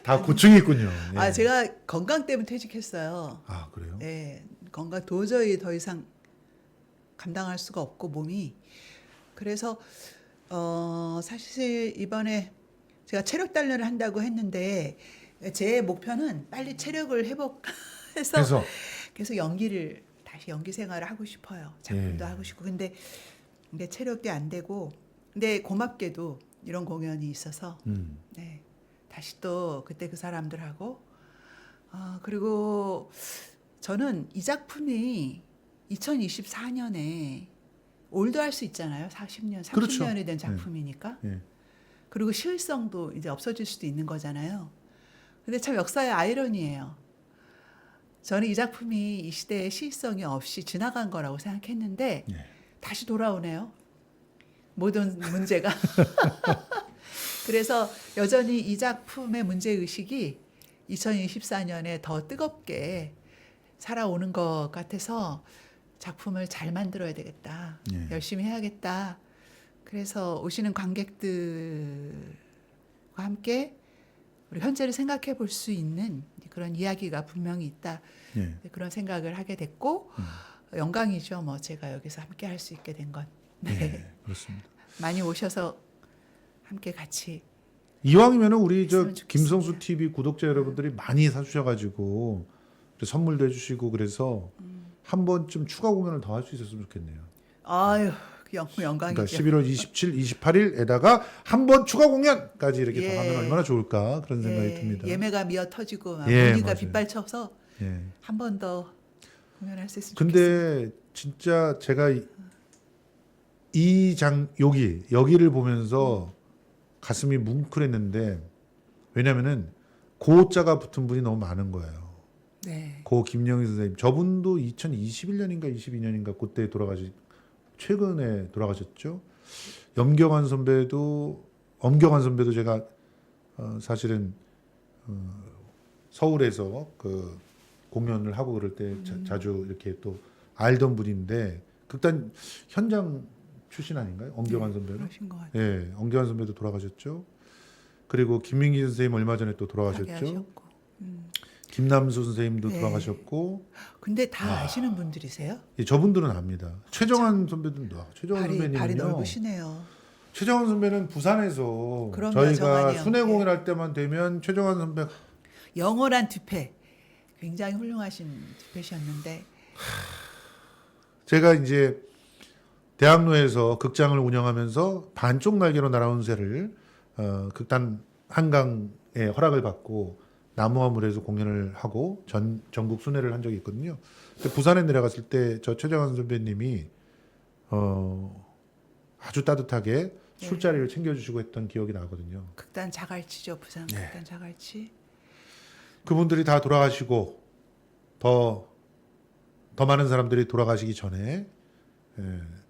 다 고충이 있군요. 예. 제가 건강 때문에 퇴직했어요. 아 그래요? 네, 건강 도저히 더 이상 감당할 수가 없고 몸이 그래서 사실 이번에 제가 체력 단련을 한다고 했는데 제 목표는 빨리 체력을 회복해서 계속 다시 연기 생활을 하고 싶어요. 작품도 하고 싶고 근데 체력이 안 되고 근데 고맙게도 이런 공연이 있어서 네, 다시 또 그때 그 사람들하고 그리고 저는 이 작품이 2024년에 올드할 수 있잖아요. 40년, 30년이 그렇죠. 된 작품이니까. 예. 그리고 시의성도 이제 없어질 수도 있는 거잖아요. 근데 참 역사의 아이러니예요. 저는 이 작품이 이 시대의 시의성이 없이 지나간 거라고 생각했는데 다시 돌아오네요. 모든 문제가. 그래서 여전히 이 작품의 문제의식이 2024년에 더 뜨겁게 살아오는 것 같아서 작품을 잘 만들어야 되겠다. 열심히 해야겠다. 그래서 오시는 관객들과 함께 우리 현재를 생각해 볼 수 있는 그런 이야기가 분명히 있다. 그런 생각을 하게 됐고 영광이죠. 뭐 제가 여기서 함께 할 수 있게 된 건. 네. 그렇습니다. 많이 오셔서 함께 같이 이왕이면은 우리 저 했으면 좋겠습니다. 김성수 TV 구독자 여러분들이 많이 사주셔가지고 선물도 해주시고 그래서 한 번쯤 추가 공연을 더 할 수 있었으면 좋겠네요. 아유 영광이죠. 그러니까 11월 27, 28일에다가 한 번 추가 공연까지 이렇게 더 하면 얼마나 좋을까 그런 생각이 듭니다. 예매가 미어 터지고 예, 문의가 맞아요. 빗발쳐서 예. 한 번 더 공연할 수 있으면 근데 진짜 제가 여기를 보면서 가슴이 뭉클했는데 왜냐면은 고자가 붙은 분이 너무 많은 거예요. 네. 고 김영희 선생님 저분도 2021년인가 22년인가 그때 최근에 돌아가셨죠. 엄경환 선배도 제가 사실은 서울에서 그 공연을 하고 그럴 때 자주 이렇게 또 알던 분인데 극단 현장 출신 아닌가요? 엄경환 선배는? 그러신 것 같아요. 예, 엄경환 선배도 돌아가셨죠. 그리고 김민기 선생님 얼마 전에 또 돌아가셨죠. 하셨고. 김남수 선생님도 돌아가셨고. 근데 다 아시는 분들이세요? 예, 저분들은 압니다. 최정환 선배도 최정환 발이 선배님은요. 넓으시네요. 최정환 선배는 부산에서 그럼요, 저희가 정환이 형. 순회 공연할 때만 되면 최정환 선배 영원한 듀페. 굉장히 훌륭하신 듀페셨는데 제가 이제 대학로에서 극장을 운영하면서 반쪽 날개로 날아온 새를 극단 한강에 허락을 받고 나무와 물에서 공연을 하고 전국 순회를 한 적이 있거든요. 근데 부산에 내려갔을 때 저 최정환 선배님이 아주 따뜻하게 술자리를 챙겨주시고 했던 기억이 나거든요. 극단 자갈치죠. 부산 네. 극단 자갈치. 그분들이 다 돌아가시고 더 많은 사람들이 돌아가시기 전에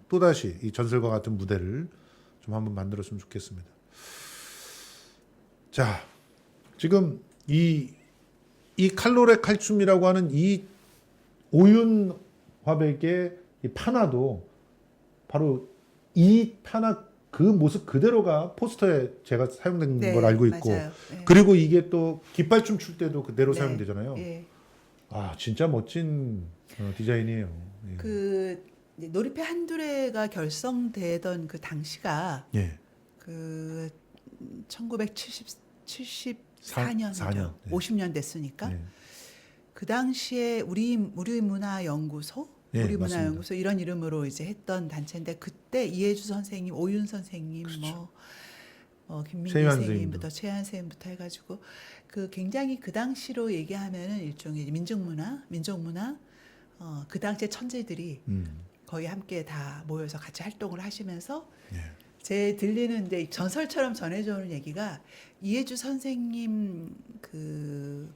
또다시 이 전설과 같은 무대를 좀 한번 만들었으면 좋겠습니다. 자, 지금 이 칼로레 칼슘이라고 하는 이 오윤 화백의 이 판화도 바로 이 판화 그 모습 그대로가 포스터에 제가 사용된 네, 걸 알고 있고 맞아요. 네. 그리고 이게 또 깃발춤 출 때도 그대로 네. 사용되잖아요. 예. 아 진짜 멋진 디자인이에요. 예. 그 이제 놀이패 한두레가 결성되던 그 당시가 예. 그 1974년, 4년, 네. 50년 됐으니까 예. 그 당시에 우리문화연구소, 네, 우리문화연구소 이런 이름으로 이제 했던 단체인데 그때 이해주 선생님, 오윤 선생님, 그렇죠. 김민기 최유한 선생님부터 최한 선생님부터 해가지고 그 굉장히 그 당시로 얘기하면은 일종의 민족문화, 그 당시에 천재들이 거의 함께 다 모여서 같이 활동을 하시면서 예. 제 들리는데 전설처럼 전해져오는 얘기가 이해주 선생님 그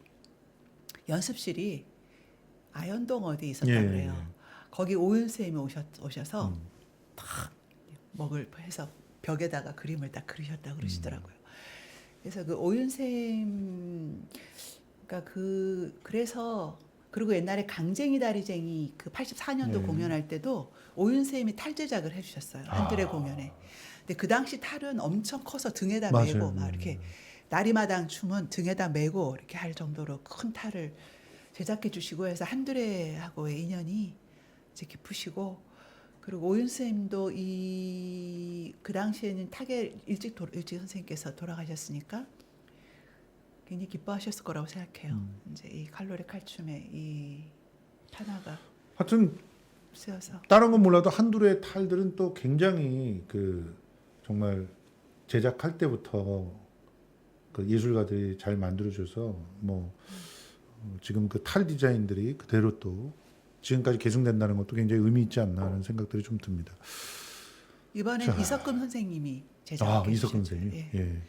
연습실이 아현동 어디 있었다 예, 그래요. 예. 거기 오윤 선생님이 오셔서 탁 먹을 해서 벽에다가 그림을 딱 그리셨다고 그러시더라고요. 그래서 그 오윤 선생님 그러니까 그래서 그리고 옛날에 강쟁이 다리쟁이 그 84년도 예. 공연할 때도 오윤 선생님이 탈 제작을 해주셨어요. 한들의 공연에. 근데 그 당시 탈은 엄청 커서 등에다 맞아요. 메고 막 이렇게 나리마당 춤은 등에다 메고 이렇게 할 정도로 큰 탈을 제작해 주시고 해서 한두레하고의 인연이 이제 깊으시고 그리고 오윤 선생님도 그 당시에는 타계 일찍 선생님께서 돌아가셨으니까 굉장히 기뻐하셨을 거라고 생각해요. 이제 이 칼로레 칼춤의 이 판화가 하여튼 쓰여서 다른 건 몰라도 한두레의 탈들은 또 굉장히 그 정말 제작할 때부터 그 예술가들이 잘 만들어줘서 뭐 지금 그 탈 디자인들이 그대로 또 지금까지 계승된다는 것도 굉장히 의미 있지 않나 하는 생각들이 좀 듭니다. 이번엔 자. 이석근 선생님이 제작해 이석근 주셨죠. 선생님. 예. 예.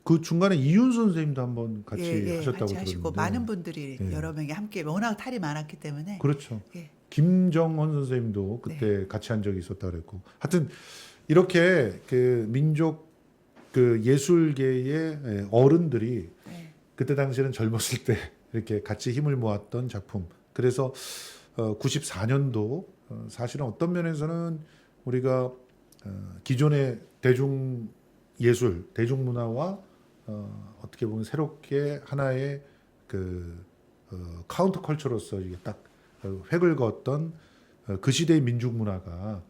그 중간에 이윤 선생님도 한번 같이 하셨다고 같이 하시고 들었는데. 많은 분들이 예. 여러 명이 함께 워낙 탈이 많았기 때문에 그렇죠. 예. 김정헌 선생님도 그때 같이 한 적이 있었다 그랬고 하여튼 이렇게 그 민족 그 예술계의 어른들이 네. 그때 당시에는 젊었을 때 이렇게 같이 힘을 모았던 작품. 그래서 94년도 사실은 어떤 면에서는 우리가 기존의 대중 예술, 대중문화와 어떻게 보면 새롭게 하나의 그 카운터 컬처로서 이게 딱 획을 그었던 그 시대의 민족 문화가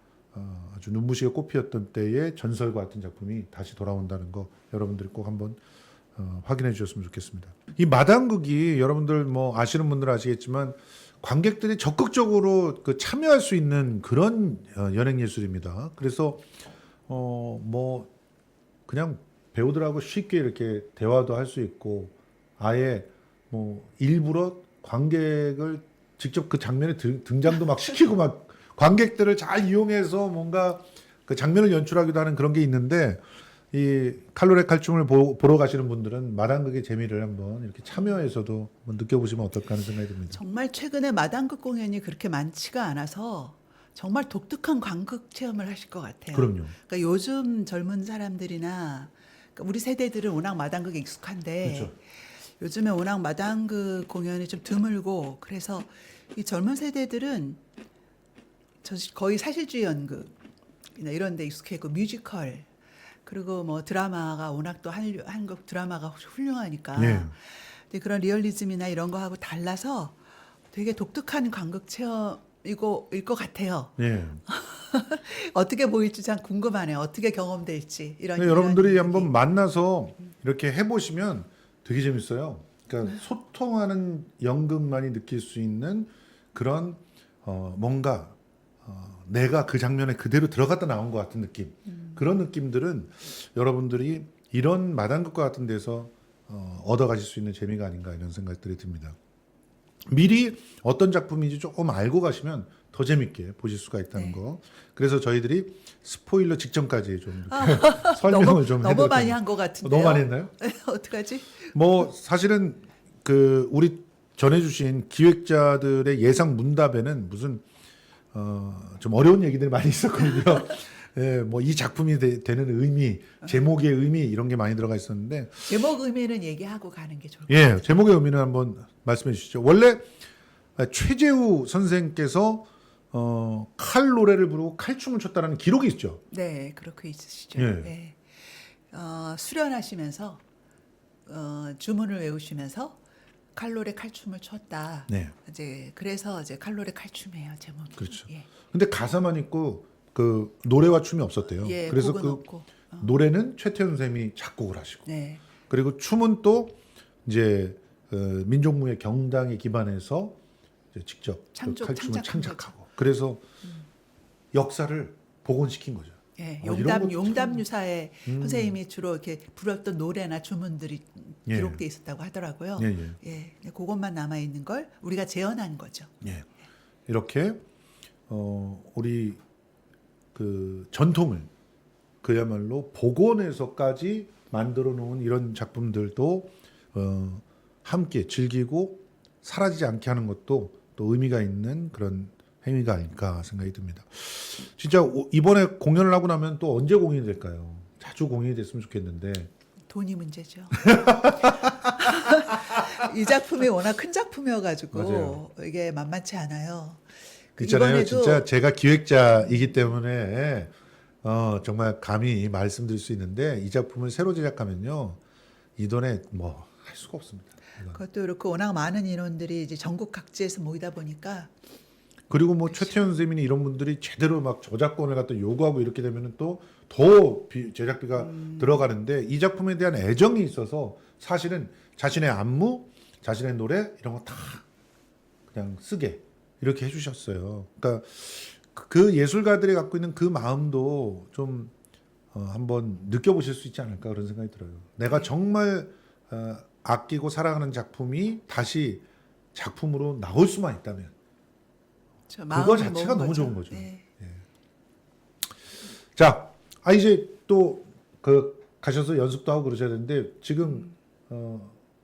아주 눈부시게 꽃피었던 때의 전설과 같은 작품이 다시 돌아온다는 거 여러분들이 꼭 한번 확인해 주셨으면 좋겠습니다. 이 마당극이 여러분들 뭐 아시는 분들은 아시겠지만 관객들이 적극적으로 그 참여할 수 있는 그런 연행 예술입니다. 그래서 뭐 그냥 배우들하고 쉽게 이렇게 대화도 할 수 있고 아예 뭐 일부러 관객을 직접 그 장면에 등장도 막 시키고 막 관객들을 잘 이용해서 뭔가 그 장면을 연출하기도 하는 그런 게 있는데 이 칼로레 칼춤을 보러 가시는 분들은 마당극의 재미를 한번 이렇게 참여해서도 한번 느껴보시면 어떨까 하는 생각이 듭니다. 정말 최근에 마당극 공연이 그렇게 많지가 않아서 정말 독특한 관극 체험을 하실 것 같아요. 그럼요. 그러니까 요즘 젊은 사람들이나 그러니까 우리 세대들은 워낙 마당극에 익숙한데 그렇죠. 요즘에 워낙 마당극 공연이 좀 드물고 그래서 이 젊은 세대들은 거의 사실주의 연극이나 이런 데 익숙해 있고 뮤지컬 그리고 뭐 드라마가 워낙 또 한국 드라마가 훌륭하니까 예. 근데 그런 리얼리즘이나 이런 거하고 달라서 되게 독특한 관극 체험일 것 같아요. 예. 어떻게 보일지 참 궁금하네요. 어떻게 경험될지 이런. 여러분들이 이런 한번 얘기. 만나서 이렇게 해보시면 되게 재밌어요. 그러니까 소통하는 연극만이 느낄 수 있는 그런 뭔가 내가 그 장면에 그대로 들어갔다 나온 것 같은 느낌. 그런 느낌들은 여러분들이 이런 마당극과 같은 데서 얻어가실 수 있는 재미가 아닌가 이런 생각들이 듭니다. 미리 어떤 작품인지 조금 알고 가시면 더 재밌게 보실 수가 있다는 네. 거. 그래서 저희들이 스포일러 직전까지 좀 이렇게 설명을 너무, 좀 너무 해드렸거든요. 많이 한 것 같은데요. 너무 많이 했나요? 어떡하지? 뭐 사실은 그 우리 전해주신 기획자들의 예상 문답에는 무슨 좀 어려운 얘기들이 많이 있었거든요. 예, 뭐 이 작품이 되는 의미, 제목의 의미 이런 게 많이 들어가 있었는데, 제목 의미는 얘기하고 가는 게 좋을 것 같아요. 예, 제목의 의미는 한번 말씀해 주시죠. 원래 최재우 선생께서 칼 노래를 부르고 칼춤을 췄다는 기록이 있죠. 네, 그렇게 있으시죠. 예. 네. 수련하시면서 주문을 외우시면서 칼로레 칼춤을 췄다. 네. 이제 그래서 이제 칼로레 칼춤이에요 제목이. 그렇죠. 예. 근데 가사만 있고 그 노래와 춤이 없었대요. 예, 그래서 곡은 그 없고. 노래는 최태원 선생님이 작곡을 하시고, 네. 그리고 춤은 또 이제 민족무예 경당에 기반해서 이제 직접 그 칼춤을 창작한 창작하고, 그래서 역사를 복원시킨 거죠. 예, 이런 것도 참- 용담유사의 선생님이 주로 이렇게 부렸던 노래나 주문들이 예. 기록돼 있었다고 하더라고요. 예, 예, 그것만 남아 있는 걸 우리가 재현한 거죠. 예. 이렇게 우리 그 전통을 그야말로 복원해서까지 만들어 놓은 이런 작품들도 함께 즐기고 사라지지 않게 하는 것도 또 의미가 있는 그런 행위가 아닐까 생각이 듭니다. 진짜 이번에 공연을 하고 나면 또 언제 공연이 될까요? 자주 공연이 됐으면 좋겠는데. 돈이 문제죠. 이 작품이 워낙 큰 작품이어가지고 맞아요. 이게 만만치 않아요. 그 있잖아요. 이번에도 진짜 제가 기획자이기 때문에 정말 감히 말씀드릴 수 있는데, 이 작품을 새로 제작하면요 이 돈에 뭐 할 수가 없습니다. 이건. 그것도 그렇고 워낙 많은 인원들이 이제 전국 각지에서 모이다 보니까 그리고 뭐 최태원 선생님이 이런 분들이 제대로 막 저작권을 갖다 요구하고 이렇게 되면은 또 더 제작비가 들어가는데, 이 작품에 대한 애정이 있어서 사실은 자신의 안무, 자신의 노래 이런 거 다 그냥 쓰게 이렇게 해주셨어요. 그러니까 그 예술가들이 갖고 있는 그 마음도 좀 한번 느껴보실 수 있지 않을까 그런 생각이 들어요. 내가 정말 아끼고 사랑하는 작품이 다시 작품으로 나올 수만 있다면 저 그거 마음을 자체가 먹은 너무 거죠. 좋은 거죠. 네. 자, 이제 또 그 가셔서 연습도 하고 그러셔야 되는데, 지금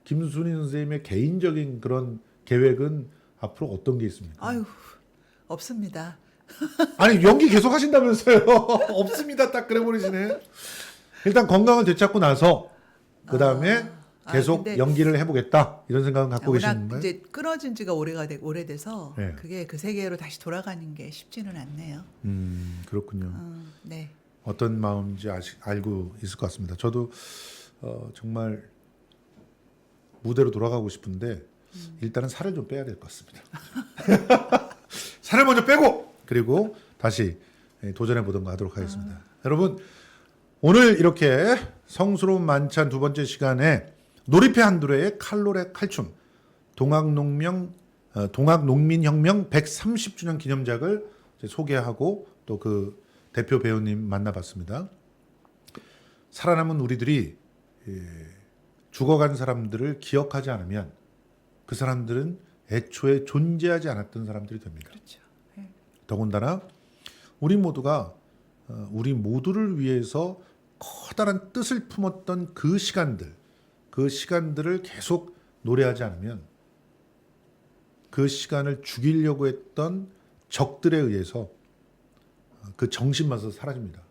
김순희 선생님의 개인적인 그런 계획은 앞으로 어떤 게 있습니까? 아유 없습니다. 아니 연기 계속 하신다면서요? 없습니다. 딱 그래 버리시네. 일단 건강을 되찾고 나서 그 다음에 계속 근데 연기를 해보겠다 이런 생각은 갖고 워낙 계시는 거예요? 이제 끊어진 지가 오래돼서 네. 그게 그 세계로 다시 돌아가는 게 쉽지는 않네요. 그렇군요. 네. 어떤 마음인지 알고 있을 것 같습니다. 저도 정말 무대로 돌아가고 싶은데 일단은 살을 좀 빼야 될 것 같습니다. 살을 먼저 빼고 그리고 다시 도전해 보던가 하도록 하겠습니다. 여러분, 오늘 이렇게 성스러운 만찬 두 번째 시간에 놀이패 한두레의 칼로레 칼춤 동학농민혁명 130주년 기념작을 소개하고 또 그 대표 배우님 만나봤습니다. 살아남은 우리들이 죽어간 사람들을 기억하지 않으면 그 사람들은 애초에 존재하지 않았던 사람들이 됩니다. 그렇죠. 더군다나 우리 모두가 우리 모두를 위해서 커다란 뜻을 품었던 그 시간들을 계속 노래하지 않으면 그 시간을 죽이려고 했던 적들에 의해서 그 정신마저 사라집니다.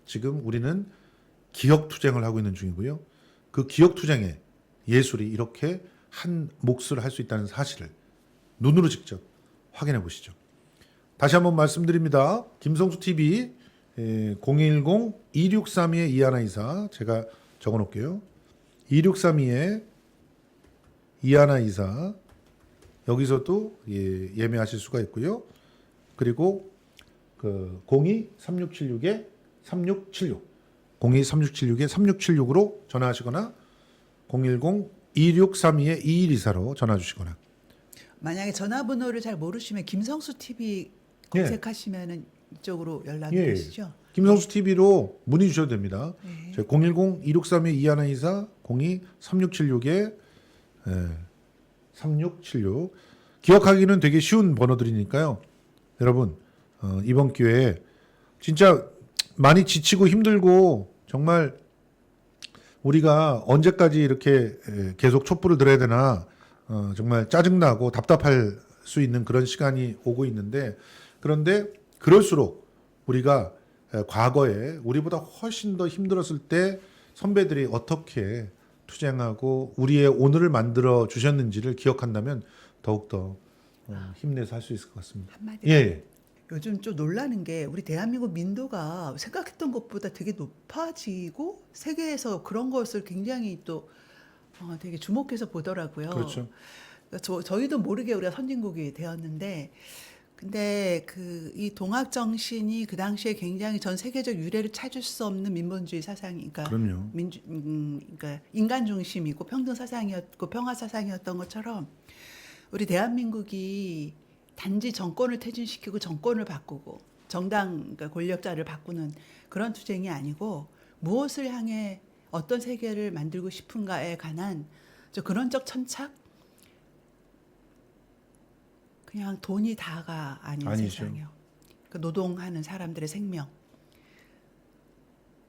지금 우리는 기억투쟁을 하고 있는 중이고요. 그 기억투쟁에 예술이 이렇게 한 몫을 할 수 있다는 사실을 눈으로 직접 확인해 보시죠. 다시 한번 말씀드립니다. 김성수 TV 010-2632의 이하나이사 제가 적어놓을게요. 2632의 이하나이사 여기서도 예매하실 수가 있고요. 그리고 그 02-3676의 3676 02-3676의 3676으로 전화하시거나 2632-2124로 전화 주시거나 만약에 전화번호를 잘 모르시면 김성수 TV 예. 검색하시면은 이쪽으로 연락이 예. 되시죠. 김성수 TV로 문의 주셔도 됩니다. 네. 010-2632-2124 02-3676에 3676 기억하기는 되게 쉬운 번호들이니까요. 여러분 이번 기회에 진짜 많이 지치고 힘들고 정말 우리가 언제까지 이렇게 계속 촛불을 들어야 되나 정말 짜증나고 답답할 수 있는 그런 시간이 오고 있는데 그런데 그럴수록 우리가 과거에 우리보다 훨씬 더 힘들었을 때 선배들이 어떻게 투쟁하고 우리의 오늘을 만들어 주셨는지를 기억한다면 더욱더 힘내서 할 수 있을 것 같습니다. 한마디. 예. 요즘 좀 놀라는 게 우리 대한민국 민도가 생각했던 것보다 되게 높아지고 세계에서 그런 것을 굉장히 또 되게 주목해서 보더라고요. 그렇죠. 저희도 모르게 우리가 선진국이 되었는데 근데 이 동학 정신이 그 당시에 굉장히 전 세계적 유래를 찾을 수 없는 민본주의 사상이니까 그럼요. 그러니까 인간 중심이고 평등 사상이었고 평화 사상이었던 것처럼 우리 대한민국이 단지 정권을 퇴진시키고 정권을 바꾸고 정당 그러니까 권력자를 바꾸는 그런 투쟁이 아니고 무엇을 향해 어떤 세계를 만들고 싶은가에 관한 그런적 천착 그냥 돈이 다가 아닌 아니죠. 세상이요. 그 노동하는 사람들의 생명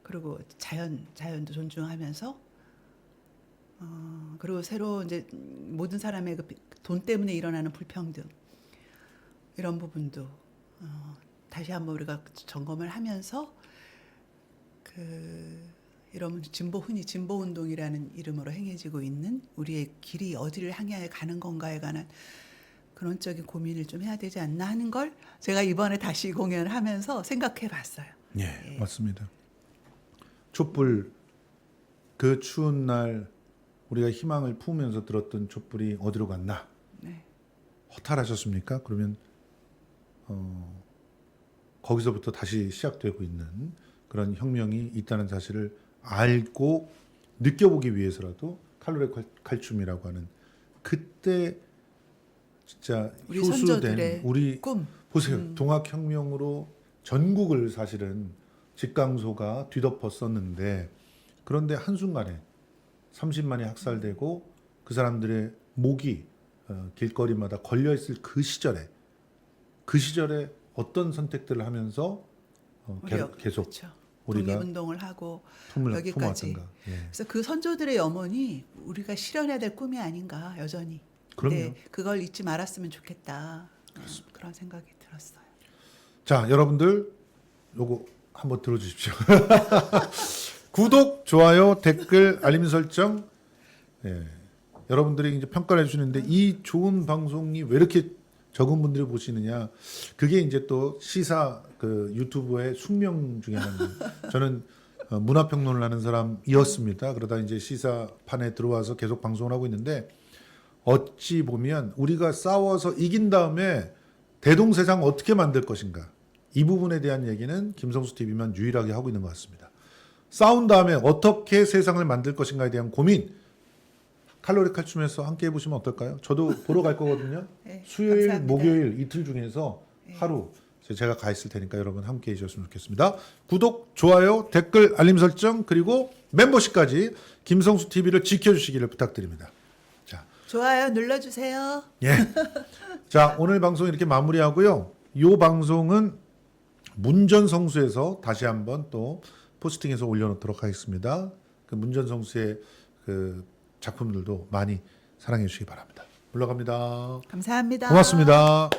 그리고 자연도 존중하면서 그리고 새로 이제 모든 사람의 돈 때문에 일어나는 불평등 이런 부분도 다시 한번 우리가 점검을 하면서 이런 흔히 진보 운동이라는 이름으로 행해지고 있는 우리의 길이 어디를 향해 가는 건가에 관한 근원적인 고민을 좀 해야 되지 않나 하는 걸 제가 이번에 다시 공연을 하면서 생각해 봤어요. 예, 맞습니다. 촛불 그 추운 날 우리가 희망을 품으면서 들었던 촛불이 어디로 갔나? 네. 허탈하셨습니까? 그러면 거기서부터 다시 시작되고 있는 그런 혁명이 있다는 사실을 알고 느껴보기 위해서라도 칼로리 칼춤이라고 하는 그때 진짜 우리 효수된 선조들의 우리 꿈. 보세요. 동학혁명으로 전국을 사실은 직강소가 뒤덮었었는데 그런데 한순간에 30만이 학살되고 그 사람들의 목이 길거리마다 걸려있을 그 시절에 어떤 선택들을 하면서 계속 그렇죠. 우리가 독립운동을 하고 품을 여기까지. 품어왔던가. 예. 그래서 그 선조들의 염원이 우리가 실현해야 될 꿈이 아닌가 여전히. 그럼요. 근데 그걸 잊지 말았으면 좋겠다. 그런 생각이 들었어요. 자, 여러분들 요거 한번 들어주십시오. 구독, 좋아요, 댓글, 알림 설정. 예. 여러분들이 이제 평가를 해주시는데 이 좋은 방송이 왜 이렇게 적은 분들이 보시느냐? 그게 이제 또 시사 유튜브의 숙명 중에 하나입니다. 저는 문화평론을 하는 사람이었습니다. 그러다 이제 시사판에 들어와서 계속 방송을 하고 있는데 어찌 보면 우리가 싸워서 이긴 다음에 대동세상 어떻게 만들 것인가 이 부분에 대한 얘기는 김성수 TV만 유일하게 하고 있는 것 같습니다. 싸운 다음에 어떻게 세상을 만들 것인가에 대한 고민 칼로리 칼춤에서 함께 해보시면 어떨까요? 저도 보러 갈 거거든요. 네, 수요일, 감사합니다. 목요일 이틀 중에서 하루 제가 가 있을 테니까 여러분 함께 해주셨으면 좋겠습니다. 구독, 좋아요, 댓글, 알림 설정 그리고 멤버십까지 김성수 TV를 지켜주시기를 부탁드립니다. 자, 좋아요 눌러주세요. 예. 자, 오늘 방송 이렇게 마무리하고요. 이 방송은 문전성수에서 다시 한번 또 포스팅해서 올려놓도록 하겠습니다. 그 문전성수의 그 작품들도 많이 사랑해 주시기 바랍니다. 물러갑니다. 감사합니다. 고맙습니다.